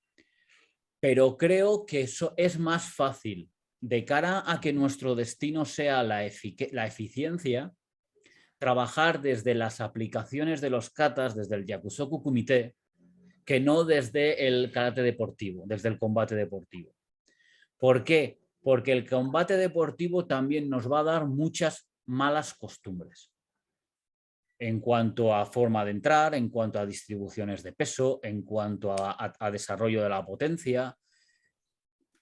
Pero creo que eso es más fácil de cara a que nuestro destino sea la eficiencia, trabajar desde las aplicaciones de los katas, desde el Yakusoku Kumite, que no desde el karate deportivo, desde el combate deportivo. ¿Por qué? Porque el combate deportivo también nos va a dar muchas malas costumbres. En cuanto a forma de entrar, en cuanto a distribuciones de peso, en cuanto a desarrollo de la potencia,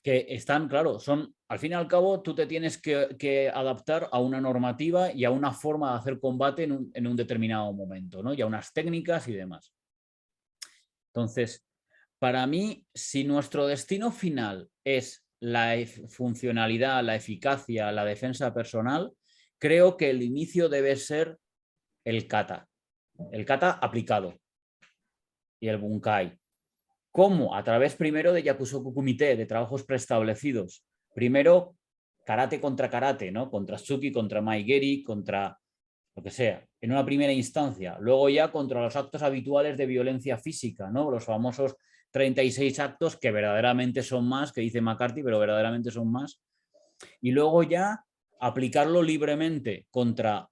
que están, claro, son, al fin y al cabo, tú te tienes que adaptar a una normativa y a una forma de hacer combate en un determinado momento, ¿no? Y a unas técnicas y demás. Entonces, para mí, si nuestro destino final es la funcionalidad, la eficacia, la defensa personal, creo que el inicio debe ser el kata aplicado y el bunkai. ¿Cómo? A través primero de Yakusoku Kumite, de trabajos preestablecidos. Primero, karate contra karate, ¿no? Contra Suki, contra Maigeri, contra lo que sea, en una primera instancia. Luego ya contra los actos habituales de violencia física, ¿no? Los famosos 36 actos que verdaderamente son más, que dice McCarthy, pero verdaderamente son más. Y luego ya aplicarlo libremente contra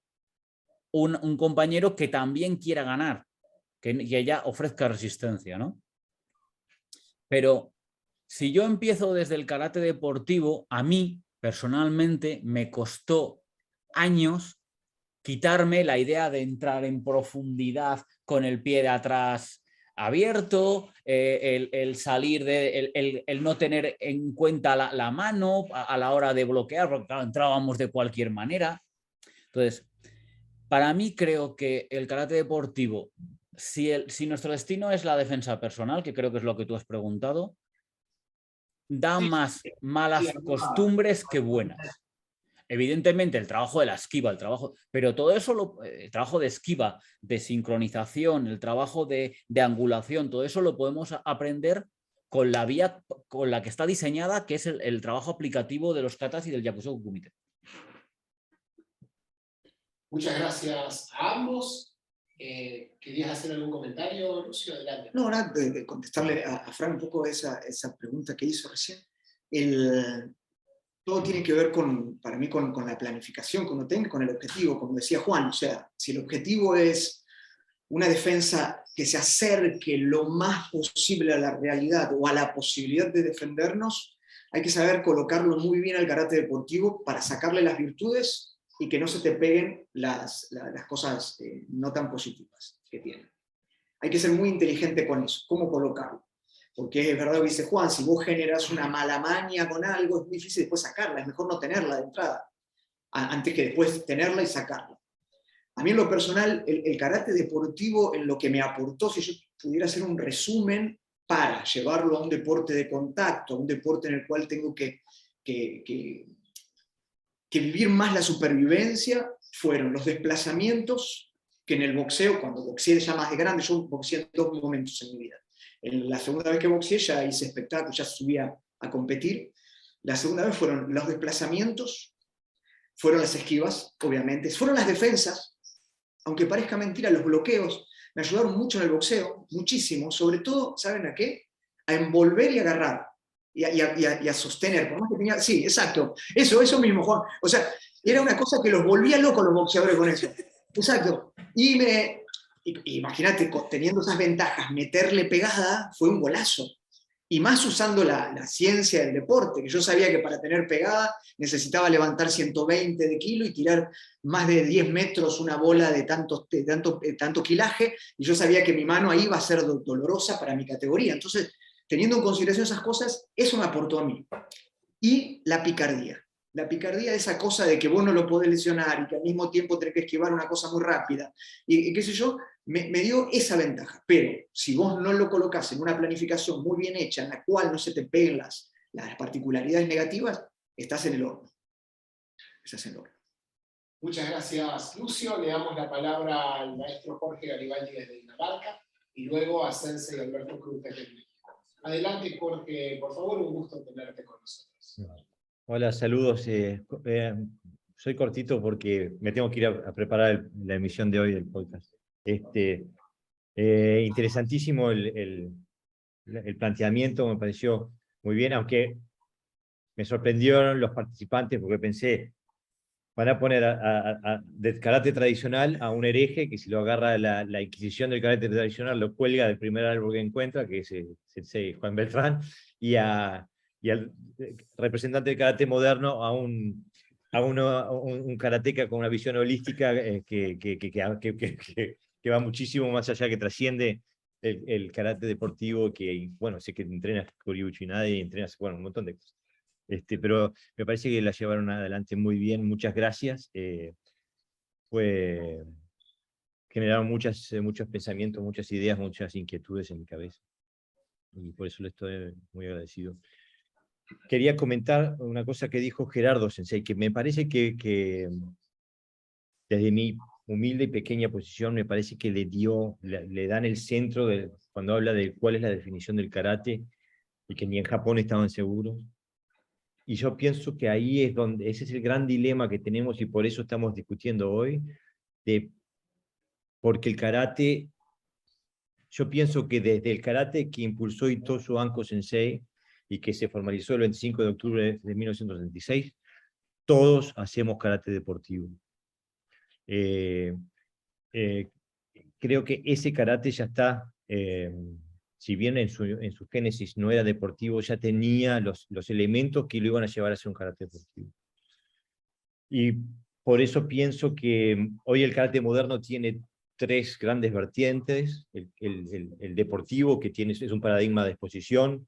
un compañero que también quiera ganar, que ya ofrezca resistencia, ¿no? Pero si yo empiezo desde el karate deportivo, a mí personalmente me costó años quitarme la idea de entrar en profundidad con el pie de atrás abierto, el salir el no tener en cuenta la mano a la hora de bloquear, porque claro, entrábamos de cualquier manera. Entonces, para mí creo que el karate deportivo, si nuestro destino es la defensa personal, que creo que es lo que tú has preguntado, da más malas costumbres que buenas. Evidentemente el trabajo de la esquiva, pero todo eso, el trabajo de esquiva, de sincronización, el trabajo de angulación, todo eso lo podemos aprender con la vía con la que está diseñada, que es el trabajo aplicativo de los katas y del Yakusoku Kumite. Muchas gracias a ambos. ¿Querías hacer algún comentario, Lucio? Adelante. No, nada, de contestarle a Fran un poco esa pregunta que hizo recién. Todo tiene que ver para mí con la planificación que uno tenga, con el objetivo, como decía Juan. O sea, si el objetivo es una defensa que se acerque lo más posible a la realidad o a la posibilidad de defendernos, hay que saber colocarlo muy bien al karate deportivo para sacarle las virtudes y que no se te peguen las cosas no tan positivas que tiene. Hay que ser muy inteligente con eso, cómo colocarlo. Porque es verdad lo que dice Juan, si vos generas una mala maña con algo, es muy difícil después sacarla, es mejor no tenerla de entrada, antes que después tenerla y sacarla. A mí en lo personal, el karate deportivo en lo que me aportó, si yo pudiera hacer un resumen para llevarlo a un deporte de contacto, a un deporte en el cual tengo que vivir más la supervivencia, fueron los desplazamientos que en el boxeo, cuando boxeé ya más de grande, yo boxeé en 2 momentos en mi vida. En la segunda vez que boxeé ya hice espectáculos, ya subía a competir. La segunda vez fueron los desplazamientos, fueron las esquivas, obviamente, fueron las defensas, aunque parezca mentira, los bloqueos me ayudaron mucho en el boxeo, muchísimo, sobre todo, ¿saben a qué? A envolver y agarrar, y a sostener, por más que tenía, sí, exacto, eso mismo, Juan, o sea, Era una cosa que los volvía locos los boxeadores con eso. Exacto. Imagínate, teniendo esas ventajas, meterle pegada fue un golazo. Y más usando la ciencia del deporte, que yo sabía que para tener pegada necesitaba levantar 120 de kilo y tirar más de 10 metros una bola de tanto quilaje, y yo sabía que mi mano ahí iba a ser dolorosa para mi categoría. Entonces, teniendo en consideración esas cosas, eso me aportó a mí. Y la picardía. La picardía es esa cosa de que vos no lo podés lesionar y que al mismo tiempo tenés que esquivar una cosa muy rápida. Y qué sé yo, me dio esa ventaja. Pero si vos no lo colocás en una planificación muy bien hecha, en la cual no se te peguen las particularidades negativas, estás en el horno. Estás en el horno. Muchas gracias, Lucio. Le damos la palabra al maestro Jorge Garibaldi desde Dinamarca y luego a Sensei Alberto Cruz desde México. Adelante, Jorge, por favor, un gusto tenerte con nosotros. Hola, saludos. Soy cortito porque me tengo que ir a preparar la emisión de hoy del podcast. Interesantísimo el planteamiento, me pareció muy bien, aunque me sorprendieron los participantes porque pensé, van a poner del karate tradicional a un hereje que si lo agarra la Inquisición del karate tradicional lo cuelga del primer árbol que encuentra, que es el sensei Juan Beltrán, y al representante del karate moderno a un karateca con una visión holística que va muchísimo más allá, que trasciende el karate deportivo, que, bueno, sé que entrenas Kyoryu Uchinadi y entrenas, bueno, un montón de cosas. Pero me parece que la llevaron adelante muy bien, muchas gracias. Generaron muchos pensamientos, muchas ideas, muchas inquietudes en mi cabeza. Y por eso le estoy muy agradecido. Quería comentar una cosa que dijo Gerardo Sensei, que me parece que desde mi humilde y pequeña posición, me parece que le dan el centro cuando habla de cuál es la definición del karate, y que ni en Japón estaban seguros. Y yo pienso que ahí es donde, ese es el gran dilema que tenemos, y por eso estamos discutiendo hoy, porque el karate, yo pienso que desde el karate que impulsó Itosu Anko Sensei, y que se formalizó el 25 de octubre de 1936, todos hacemos karate deportivo. Creo que ese karate ya está, si bien en su génesis no era deportivo, ya tenía los elementos que lo iban a llevar a ser un karate deportivo. Y por eso pienso que hoy el karate moderno tiene tres grandes vertientes: el deportivo, que es un paradigma de exposición;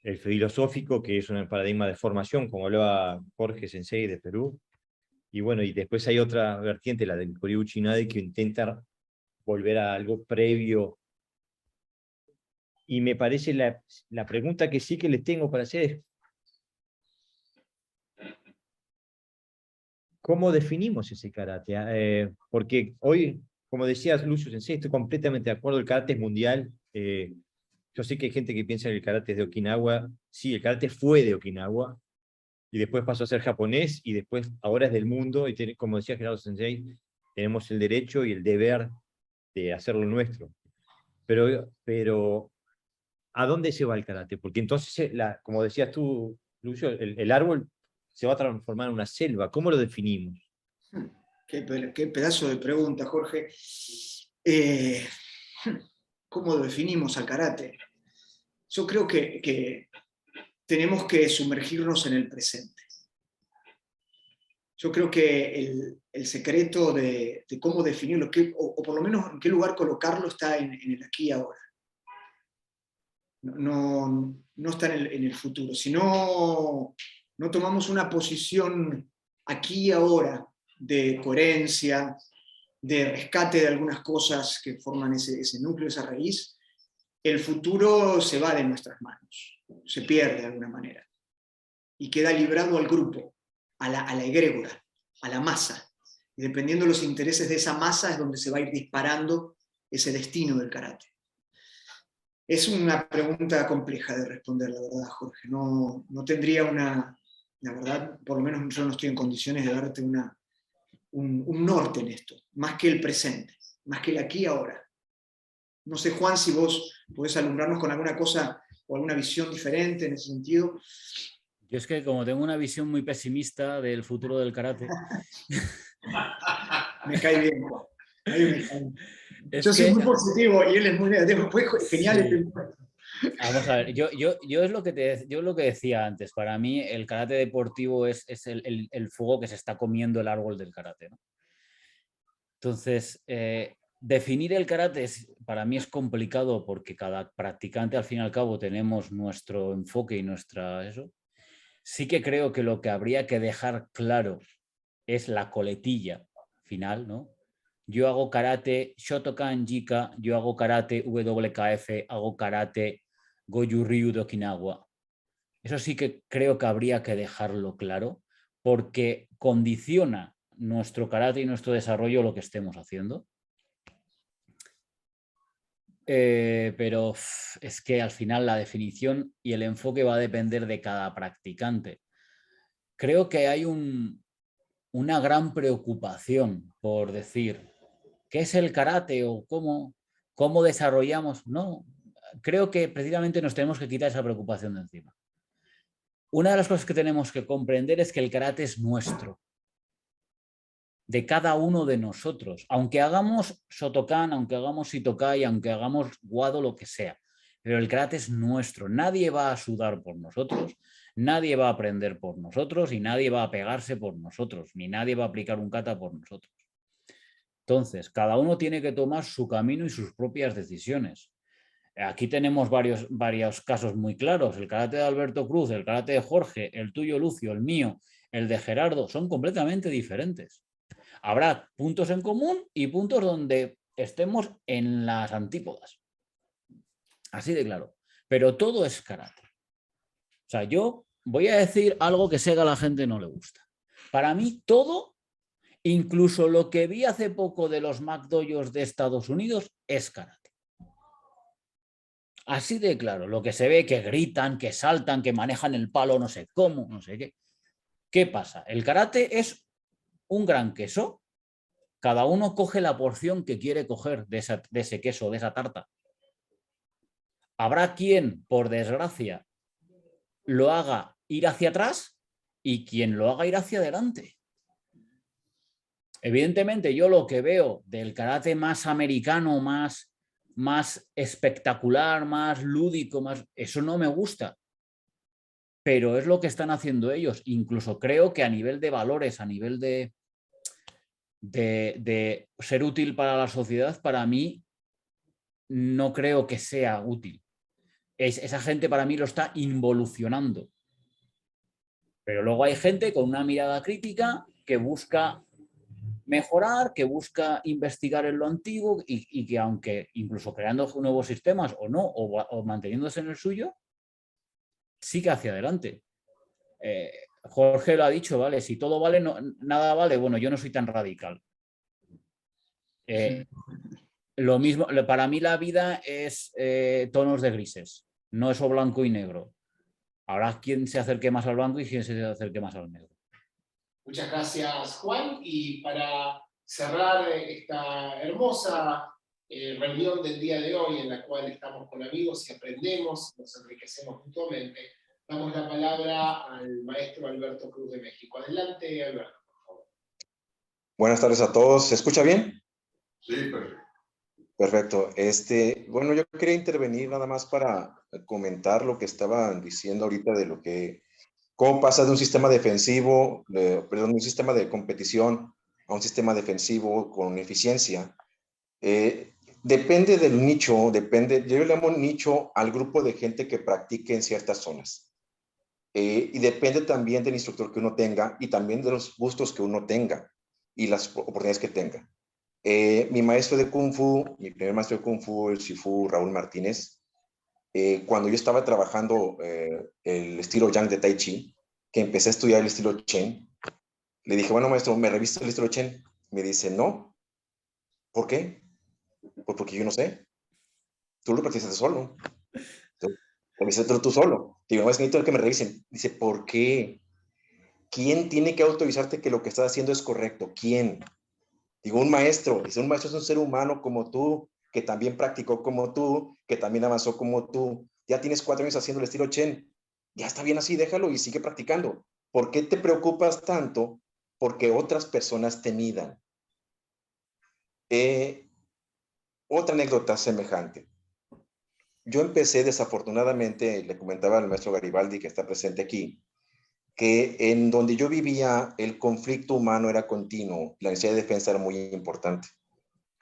el filosófico, que es un paradigma de formación, como hablaba Jorge Sensei de Perú; y bueno, y después hay otra vertiente, la del Kyoryu Uchinadi, que intenta volver a algo previo. Y me parece la pregunta que sí que les tengo para hacer es, ¿cómo definimos ese karate? Porque hoy, como decías, Lucio Sensei, estoy completamente de acuerdo, el karate es mundial. Yo sé que hay gente que piensa que el karate es de Okinawa. Sí, el karate fue de Okinawa, y después pasó a ser japonés, y después ahora es del mundo, y como decía Gerardo Sensei, tenemos el derecho y el deber de hacerlo nuestro. Pero ¿a dónde se va el karate? Porque entonces, como decías tú, Lucio, el árbol se va a transformar en una selva. ¿Cómo lo definimos? Qué pedazo de pregunta, Jorge. ¿Cómo definimos al karate? Yo creo que tenemos que sumergirnos en el presente. Yo creo que el secreto de cómo definirlo, o por lo menos en qué lugar colocarlo, está en el aquí y ahora. No está en el futuro. Si no tomamos una posición aquí y ahora de coherencia, de rescate de algunas cosas que forman ese núcleo, esa raíz, el futuro se va de nuestras manos, se pierde de alguna manera, y queda librado al grupo, a la egrégora, a la masa. Y dependiendo de los intereses de esa masa es donde se va a ir disparando ese destino del karate. Es una pregunta compleja de responder, la verdad, Jorge. No tendría la verdad, por lo menos yo no estoy en condiciones de darte un norte en esto, más que el presente, más que el aquí y ahora. No sé, Juan, si vos podés alumbrarnos con alguna cosa o alguna visión diferente en ese sentido. Yo es que como tengo una visión muy pesimista del futuro del karate, Me cae bien, Juan. Ahí me cae bien. es Yo soy que muy positivo y él es muy negativo. Fue genial este sí. encuentro. Vamos a ver, yo es lo que decía antes. Para mí el karate deportivo es el fuego que se está comiendo el árbol del karate, ¿no? Entonces, definir el karate para mí es complicado porque cada practicante al fin y al cabo tenemos nuestro enfoque y nuestra eso. Sí que creo que lo que habría que dejar claro es la coletilla final, ¿no? Yo hago karate Shotokan Jika, yo hago karate WKF, hago karate Goju Ryu de Okinawa. Eso sí que creo que habría que dejarlo claro porque condiciona nuestro karate y nuestro desarrollo lo que estemos haciendo. Pero es que al final la definición y el enfoque va a depender de cada practicante. Creo que hay una gran preocupación por decir ¿qué es el karate o cómo desarrollamos? No, creo que precisamente nos tenemos que quitar esa preocupación de encima. Una de las cosas que tenemos que comprender es que el karate es nuestro, de cada uno de nosotros, aunque hagamos Shotokan, aunque hagamos Shitokai, aunque hagamos Wado, lo que sea, pero el karate es nuestro, nadie va a sudar por nosotros, nadie va a aprender por nosotros y nadie va a pegarse por nosotros, ni nadie va a aplicar un kata por nosotros. Entonces, cada uno tiene que tomar su camino y sus propias decisiones. Aquí tenemos varios casos muy claros. El karate de Alberto Cruz, el karate de Jorge, el tuyo, Lucio, el mío, el de Gerardo, son completamente diferentes. Habrá puntos en común y puntos donde estemos en las antípodas. Así de claro. Pero todo es karate. O sea, yo voy a decir algo que sé que a la gente no le gusta. Para mí todo, incluso lo que vi hace poco de los McDojos de Estados Unidos, es karate. Así de claro, lo que se ve que gritan, que saltan, que manejan el palo, no sé cómo, no sé qué. ¿Qué pasa? El karate es un gran queso. Cada uno coge la porción que quiere coger de ese queso, de esa tarta. Habrá quien, por desgracia, lo haga ir hacia atrás y quien lo haga ir hacia adelante. Evidentemente, yo lo que veo del karate más americano, más espectacular, más lúdico, eso no me gusta. Pero es lo que están haciendo ellos. Incluso creo que a nivel de valores, a nivel de ser útil para la sociedad, para mí no creo que sea útil. Esa gente para mí lo está involucionando. Pero luego hay gente con una mirada crítica que busca mejorar, que busca investigar en lo antiguo y que aunque incluso creando nuevos sistemas o no, o manteniéndose en el suyo, sigue hacia adelante. Jorge lo ha dicho, ¿vale? Si todo vale, nada vale. Bueno, yo no soy tan radical. Lo mismo, para mí la vida es tonos de grises, no es o blanco y negro. Habrá quien se acerque más al blanco y quien se acerque más al negro. Muchas gracias, Juan. Y para cerrar esta hermosa reunión del día de hoy, en la cual estamos con amigos y aprendemos, nos enriquecemos mutuamente, damos la palabra al maestro Alberto Cruz de México. Adelante, Alberto, por favor. Buenas tardes a todos. ¿Se escucha bien? Sí, perfecto. Perfecto. Bueno, yo quería intervenir nada más para comentar lo que estaban diciendo ahorita de cómo pasa de un sistema defensivo, un sistema de competición a un sistema defensivo con eficiencia. Depende del nicho, yo le llamo nicho al grupo de gente que practique en ciertas zonas. Y depende también del instructor que uno tenga y también de los gustos que uno tenga y las oportunidades que tenga. Mi maestro de Kung Fu, mi primer maestro de Kung Fu, el Shifu Raúl Martínez, cuando yo estaba trabajando el estilo Yang de Tai Chi, que empecé a estudiar el estilo Chen, le dije, bueno, maestro, ¿me revisa el estilo Chen? Me dice, no. ¿Por qué? Pues porque yo no sé. Tú lo practicaste solo. Revísatelo tú solo. Digo, no, es que necesito que me revisen. Dice, ¿por qué? ¿Quién tiene que autorizarte que lo que estás haciendo es correcto? ¿Quién? Digo, un maestro. Dice, un maestro es un ser humano como tú, que también practicó como tú, que también avanzó como tú. Ya tienes 4 años haciendo el estilo Chen. Ya está bien así, déjalo y sigue practicando. ¿Por qué te preocupas tanto? Porque otras personas te midan. Otra anécdota semejante. Yo empecé desafortunadamente, le comentaba al maestro Garibaldi que está presente aquí, que en donde yo vivía el conflicto humano era continuo, la necesidad de defensa era muy importante.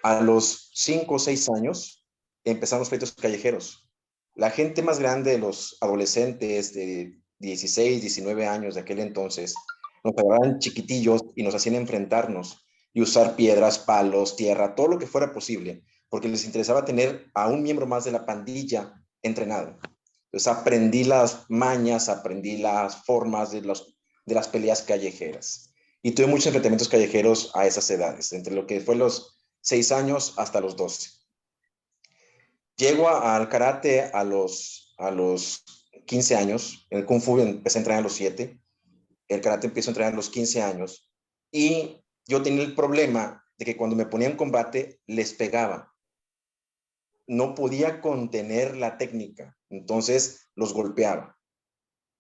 A los 5 o 6 años empezaron los pleitos callejeros. La gente más grande, los adolescentes de 16, 19 años de aquel entonces, nos agarraban chiquitillos y nos hacían enfrentarnos y usar piedras, palos, tierra, todo lo que fuera posible, porque les interesaba tener a un miembro más de la pandilla entrenado. Entonces aprendí las mañas, aprendí las formas de las peleas callejeras. Y tuve muchos enfrentamientos callejeros a esas edades, entre lo que fue los 6 años hasta los 12. Llego al karate a los 15 años, en el Kung Fu empecé a entrenar a los 7, el karate empiezo a entrenar a los 15 años, y yo tenía el problema de que cuando me ponía en combate, les pegaba. No podía contener la técnica, entonces los golpeaba.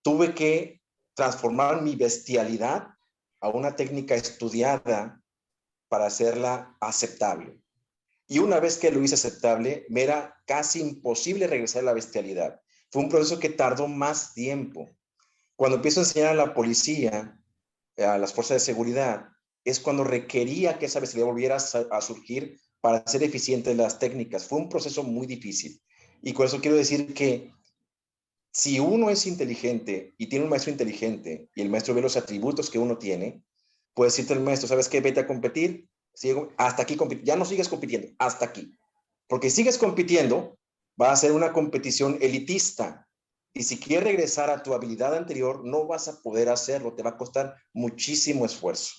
Tuve que transformar mi bestialidad a una técnica estudiada para hacerla aceptable. Y una vez que lo hice aceptable, me era casi imposible regresar a la bestialidad. Fue un proceso que tardó más tiempo. Cuando empiezo a enseñar a la policía, a las fuerzas de seguridad, es cuando requería que esa bestialidad volviera a surgir para ser eficiente en las técnicas. Fue un proceso muy difícil. Y con eso quiero decir que si uno es inteligente y tiene un maestro inteligente y el maestro ve los atributos que uno tiene, puede decirte el maestro, ¿sabes qué? Vete a competir, hasta aquí, ya no sigues compitiendo, hasta aquí. Porque si sigues compitiendo, va a ser una competición elitista. Y si quieres regresar a tu habilidad anterior, no vas a poder hacerlo, te va a costar muchísimo esfuerzo.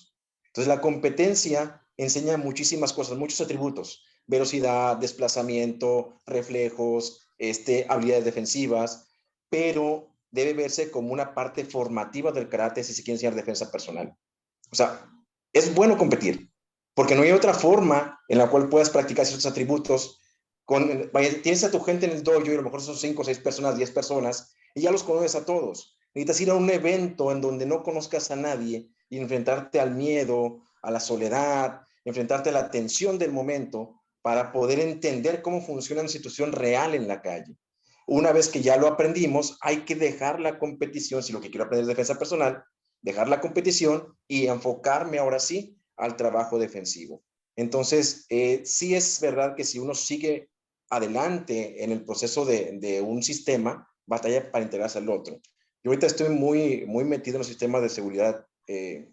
Entonces la competencia enseña muchísimas cosas, muchos atributos, velocidad, desplazamiento, reflejos, habilidades defensivas, pero debe verse como una parte formativa del karate si se quiere enseñar defensa personal. O sea, es bueno competir, porque no hay otra forma en la cual puedas practicar ciertos atributos. Tienes a tu gente en el dojo y a lo mejor son 5, 6 personas, 10 personas, y ya los conoces a todos. Necesitas ir a un evento en donde no conozcas a nadie y enfrentarte al miedo, a la soledad, enfrentarte a la tensión del momento para poder entender cómo funciona una situación real en la calle. Una vez que ya lo aprendimos, hay que dejar la competición, si lo que quiero aprender es defensa personal, dejar la competición y enfocarme ahora sí al trabajo defensivo. Entonces, sí es verdad que si uno sigue adelante en el proceso de un sistema, batalla para integrarse al otro. Yo ahorita estoy muy metido en los sistemas de seguridad de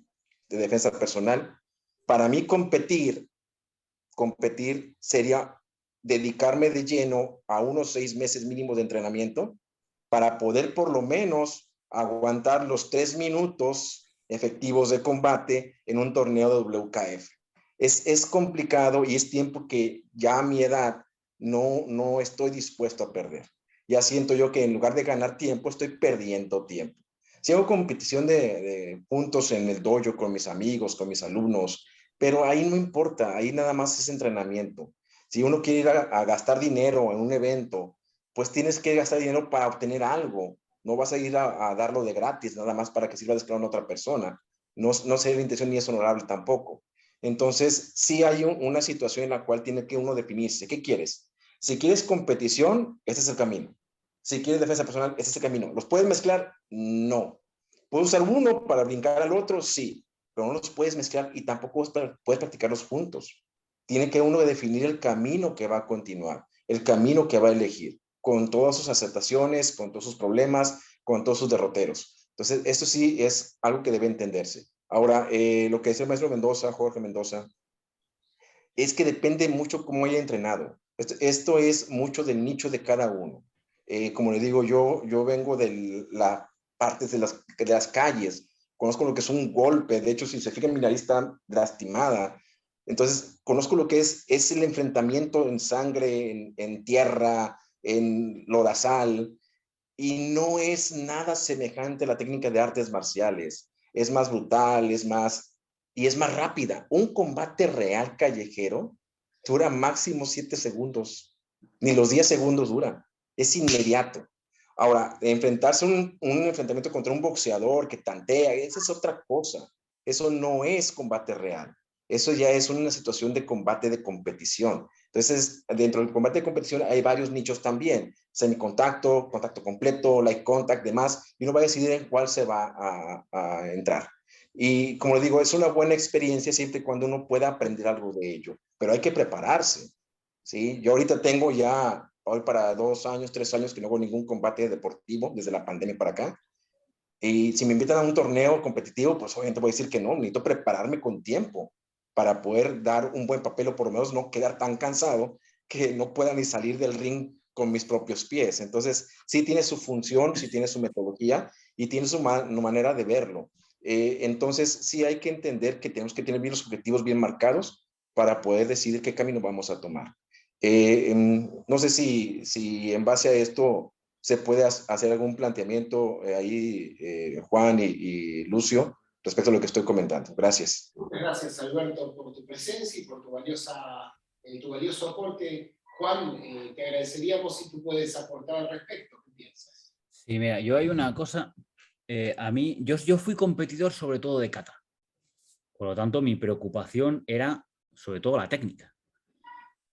defensa personal. Para mí competir sería dedicarme de lleno a unos 6 meses mínimos de entrenamiento para poder por lo menos aguantar los 3 minutos efectivos de combate en un torneo de WKF. Es complicado y es tiempo que ya a mi edad no estoy dispuesto a perder. Ya siento yo que en lugar de ganar tiempo, estoy perdiendo tiempo. Si hago competición de puntos en el dojo con mis amigos, con mis alumnos, pero ahí no importa, ahí nada más es entrenamiento. Si uno quiere ir a gastar dinero en un evento, pues tienes que gastar dinero para obtener algo. No vas a ir a darlo de gratis, nada más para que sirva de esclavo a otra persona. No sé la intención ni es honorable tampoco. Entonces, sí hay una situación en la cual tiene que uno definirse. ¿Qué quieres? Si quieres competición, ese es el camino. Si quieres defensa personal, ese es el camino. ¿Los puedes mezclar? No. ¿Puedo usar uno para brincar al otro? Sí. Pero no los puedes mezclar y tampoco puedes practicarlos juntos. Tiene que uno definir el camino que va a continuar, el camino que va a elegir, con todas sus aceptaciones, con todos sus problemas, con todos sus derroteros. Entonces, esto sí es algo que debe entenderse. Ahora, lo que dice el maestro Mendoza, Jorge Mendoza, es que depende mucho cómo haya entrenado. Esto es mucho del nicho de cada uno. Como le digo, yo vengo de la parte de las calles, conozco lo que es un golpe, de hecho, si se fijan, mi nariz está lastimada. Entonces, conozco lo que es el enfrentamiento en sangre, en tierra, en lodazal, y no es nada semejante a la técnica de artes marciales. Es más brutal, es más rápida. Un combate real callejero dura máximo 7 segundos, ni los 10 segundos dura, es inmediato. Ahora, enfrentarse a un enfrentamiento contra un boxeador que tantea, esa es otra cosa. Eso no es combate real. Eso ya es una situación de combate de competición. Entonces, dentro del combate de competición hay varios nichos también. Semicontacto, contacto completo, light contact, demás. Y uno va a decidir en cuál se va a entrar. Y como les digo, es una buena experiencia siempre y cuando uno pueda aprender algo de ello. Pero hay que prepararse. ¿Sí? Yo ahorita tengo ya, hoy para 2 años, 3 años que no hago ningún combate deportivo desde la pandemia para acá. Y si me invitan a un torneo competitivo, pues obviamente voy a decir que no, necesito prepararme con tiempo para poder dar un buen papel o por lo menos no quedar tan cansado que no pueda ni salir del ring con mis propios pies. Entonces, sí tiene su función, sí tiene su metodología y tiene su manera de verlo. Entonces, sí hay que entender que tenemos que tener bien los objetivos bien marcados para poder decidir qué camino vamos a tomar. No sé si en base a esto se puede hacer algún planteamiento ahí, Juan y Lucio, respecto a lo que estoy comentando. Gracias. Gracias, Alberto, por tu presencia y por tu valioso aporte. Juan, te agradeceríamos si tú puedes aportar al respecto. ¿Qué piensas? Sí, mira, yo hay una cosa, a mí, yo fui competidor sobre todo de kata. Por lo tanto, mi preocupación era sobre todo la técnica.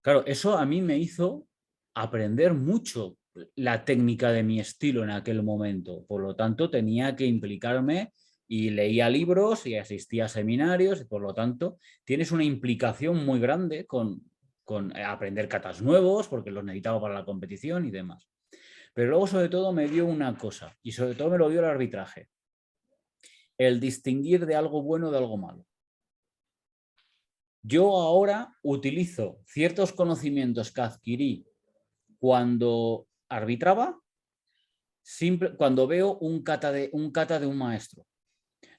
Claro, eso a mí me hizo aprender mucho la técnica de mi estilo en aquel momento. Por lo tanto, tenía que implicarme y leía libros y asistía a seminarios. Y por lo tanto, tienes una implicación muy grande con aprender katas nuevos, porque los necesitaba para la competición y demás. Pero luego, sobre todo, me dio una cosa, y sobre todo me lo dio el arbitraje. El distinguir de algo bueno de algo malo. Yo ahora utilizo ciertos conocimientos que adquirí cuando arbitraba, cuando veo un kata de un maestro.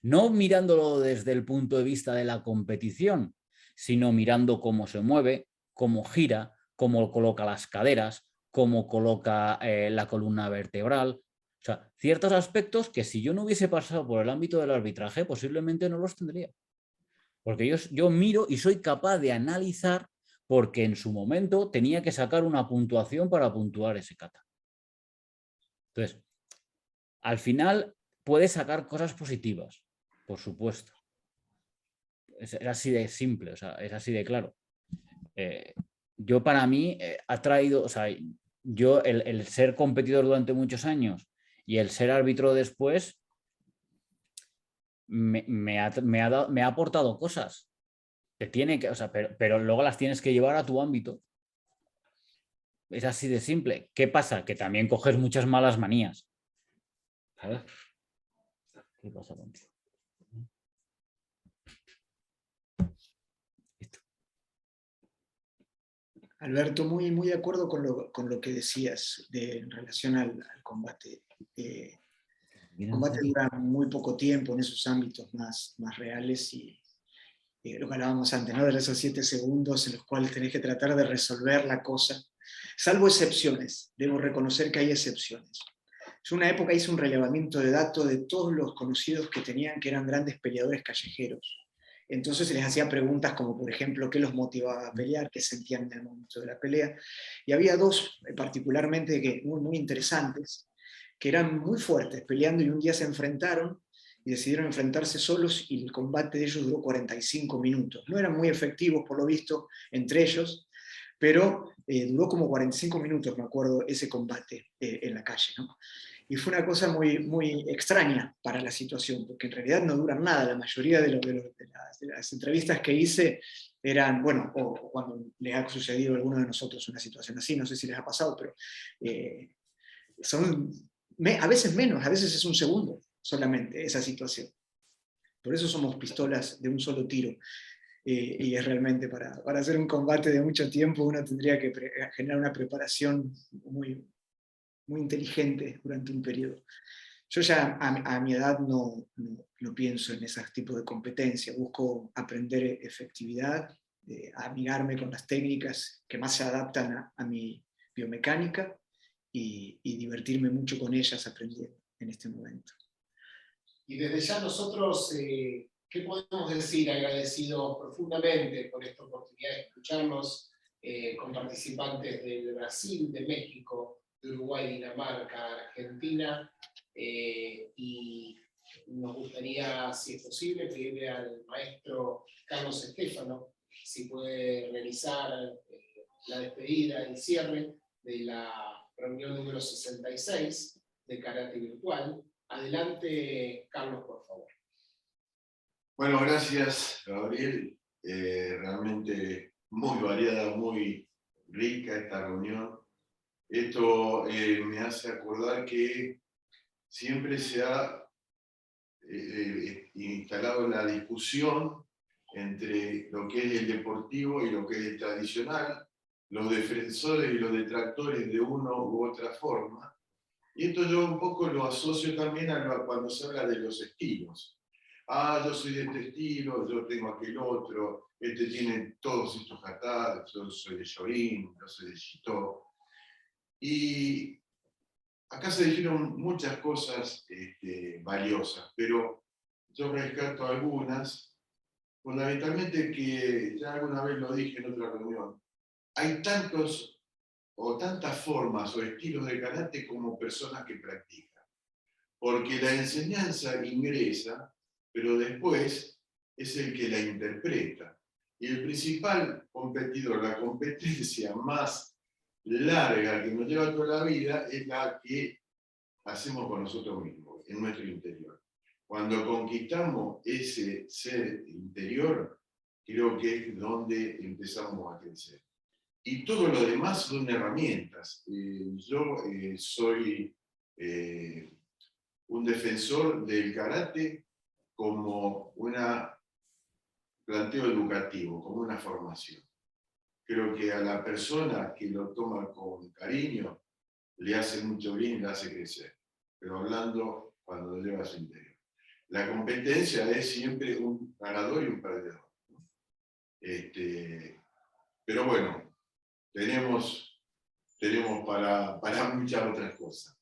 No mirándolo desde el punto de vista de la competición, sino mirando cómo se mueve, cómo gira, cómo coloca las caderas, cómo coloca la columna vertebral. O sea, ciertos aspectos que si yo no hubiese pasado por el ámbito del arbitraje, posiblemente no los tendría. Porque yo miro y soy capaz de analizar porque en su momento tenía que sacar una puntuación para puntuar ese kata. Entonces, al final puedes sacar cosas positivas, por supuesto. Es así de simple, o sea, es así de claro. Yo para mí ha traído, o sea, yo el ser competidor durante muchos años y el ser árbitro después me ha aportado cosas. O sea, pero luego las tienes que llevar a tu ámbito. Es así de simple. ¿Qué pasa? Que también coges muchas malas manías. ¿Sabes? ¿Qué pasa contigo? Alberto, muy, muy de acuerdo con lo que decías en relación al combate. El combate dura muy poco tiempo en esos ámbitos más reales y lo que hablábamos antes, ¿no? De esos 7 segundos en los cuales tenés que tratar de resolver la cosa, salvo excepciones, debo reconocer que hay excepciones. Yo en una época hice un relevamiento de datos de todos los conocidos que tenían que eran grandes peleadores callejeros. Entonces se les hacía preguntas como, por ejemplo, qué los motivaba a pelear, qué sentían en el momento de la pelea. Y había 2 particularmente muy, muy interesantes, que eran muy fuertes peleando y un día se enfrentaron y decidieron enfrentarse solos y el combate de ellos duró 45 minutos. No eran muy efectivos, por lo visto, entre ellos, pero duró como 45 minutos, me acuerdo, ese combate en la calle, ¿no? Y fue una cosa muy, muy extraña para la situación, porque en realidad no duran nada. La mayoría de las entrevistas que hice eran, bueno, o cuando les ha sucedido a alguno de nosotros una situación así, no sé si les ha pasado, pero son a veces menos, a veces es un segundo solamente esa situación. Por eso somos pistolas de un solo tiro. Y es realmente para hacer un combate de mucho tiempo uno tendría que generar una preparación muy, muy inteligente durante un periodo. Yo ya a mi edad no pienso en ese tipo de competencia, busco aprender efectividad, amigarme con las técnicas que más se adaptan a mi biomecánica y divertirme mucho con ellas aprendiendo en este momento. Y desde ya nosotros, ¿qué podemos decir? Agradecidos profundamente por esta oportunidad de escucharnos con participantes del Brasil, de México, de Uruguay, Dinamarca, Argentina, y nos gustaría, si es posible, pedirle al maestro Carlos Estefano si puede realizar la despedida y cierre de la reunión número 66 de Karate Virtual. Adelante, Carlos, por favor. Bueno, gracias, Gabriel. Realmente muy variada, muy rica esta reunión. Esto me hace acordar que siempre se ha instalado la discusión entre lo que es el deportivo y lo que es el tradicional, los defensores y los detractores de una u otra forma. Y esto yo un poco lo asocio también a cuando se habla de los estilos. Ah, yo soy de este estilo, yo tengo aquel otro, este tiene todos estos katanas, yo soy de Shorin, yo soy de Shito. Y acá se dijeron muchas cosas valiosas, pero yo rescato algunas, fundamentalmente que ya alguna vez lo dije en otra reunión. Hay tantos o tantas formas o estilos de karate como personas que practican, porque la enseñanza ingresa, pero después es el que la interpreta. Y el principal competidor, la competencia más larga que nos lleva toda la vida, es la que hacemos con nosotros mismos, en nuestro interior. Cuando conquistamos ese ser interior, creo que es donde empezamos a crecer. Y todo lo demás son herramientas. Yo soy un defensor del karate como un planteo educativo, como una formación. Creo que a la persona que lo toma con cariño le hace mucho bien y le hace crecer. Pero hablando cuando lo lleva a su interior. La competencia es siempre un ganador y un perdedor. Pero bueno, tenemos para muchas otras cosas.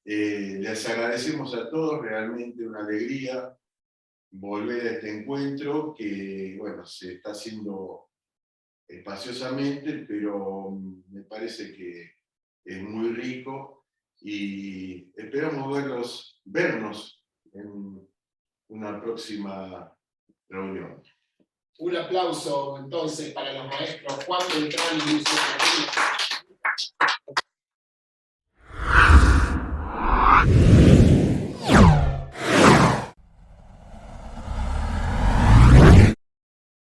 Les agradecemos a todos, realmente una alegría volver a este encuentro que, bueno, se está haciendo espaciosamente, pero me parece que es muy rico y esperamos vernos en una próxima reunión. Un aplauso entonces para los maestros Juan Beltrán y Lucio Martínez.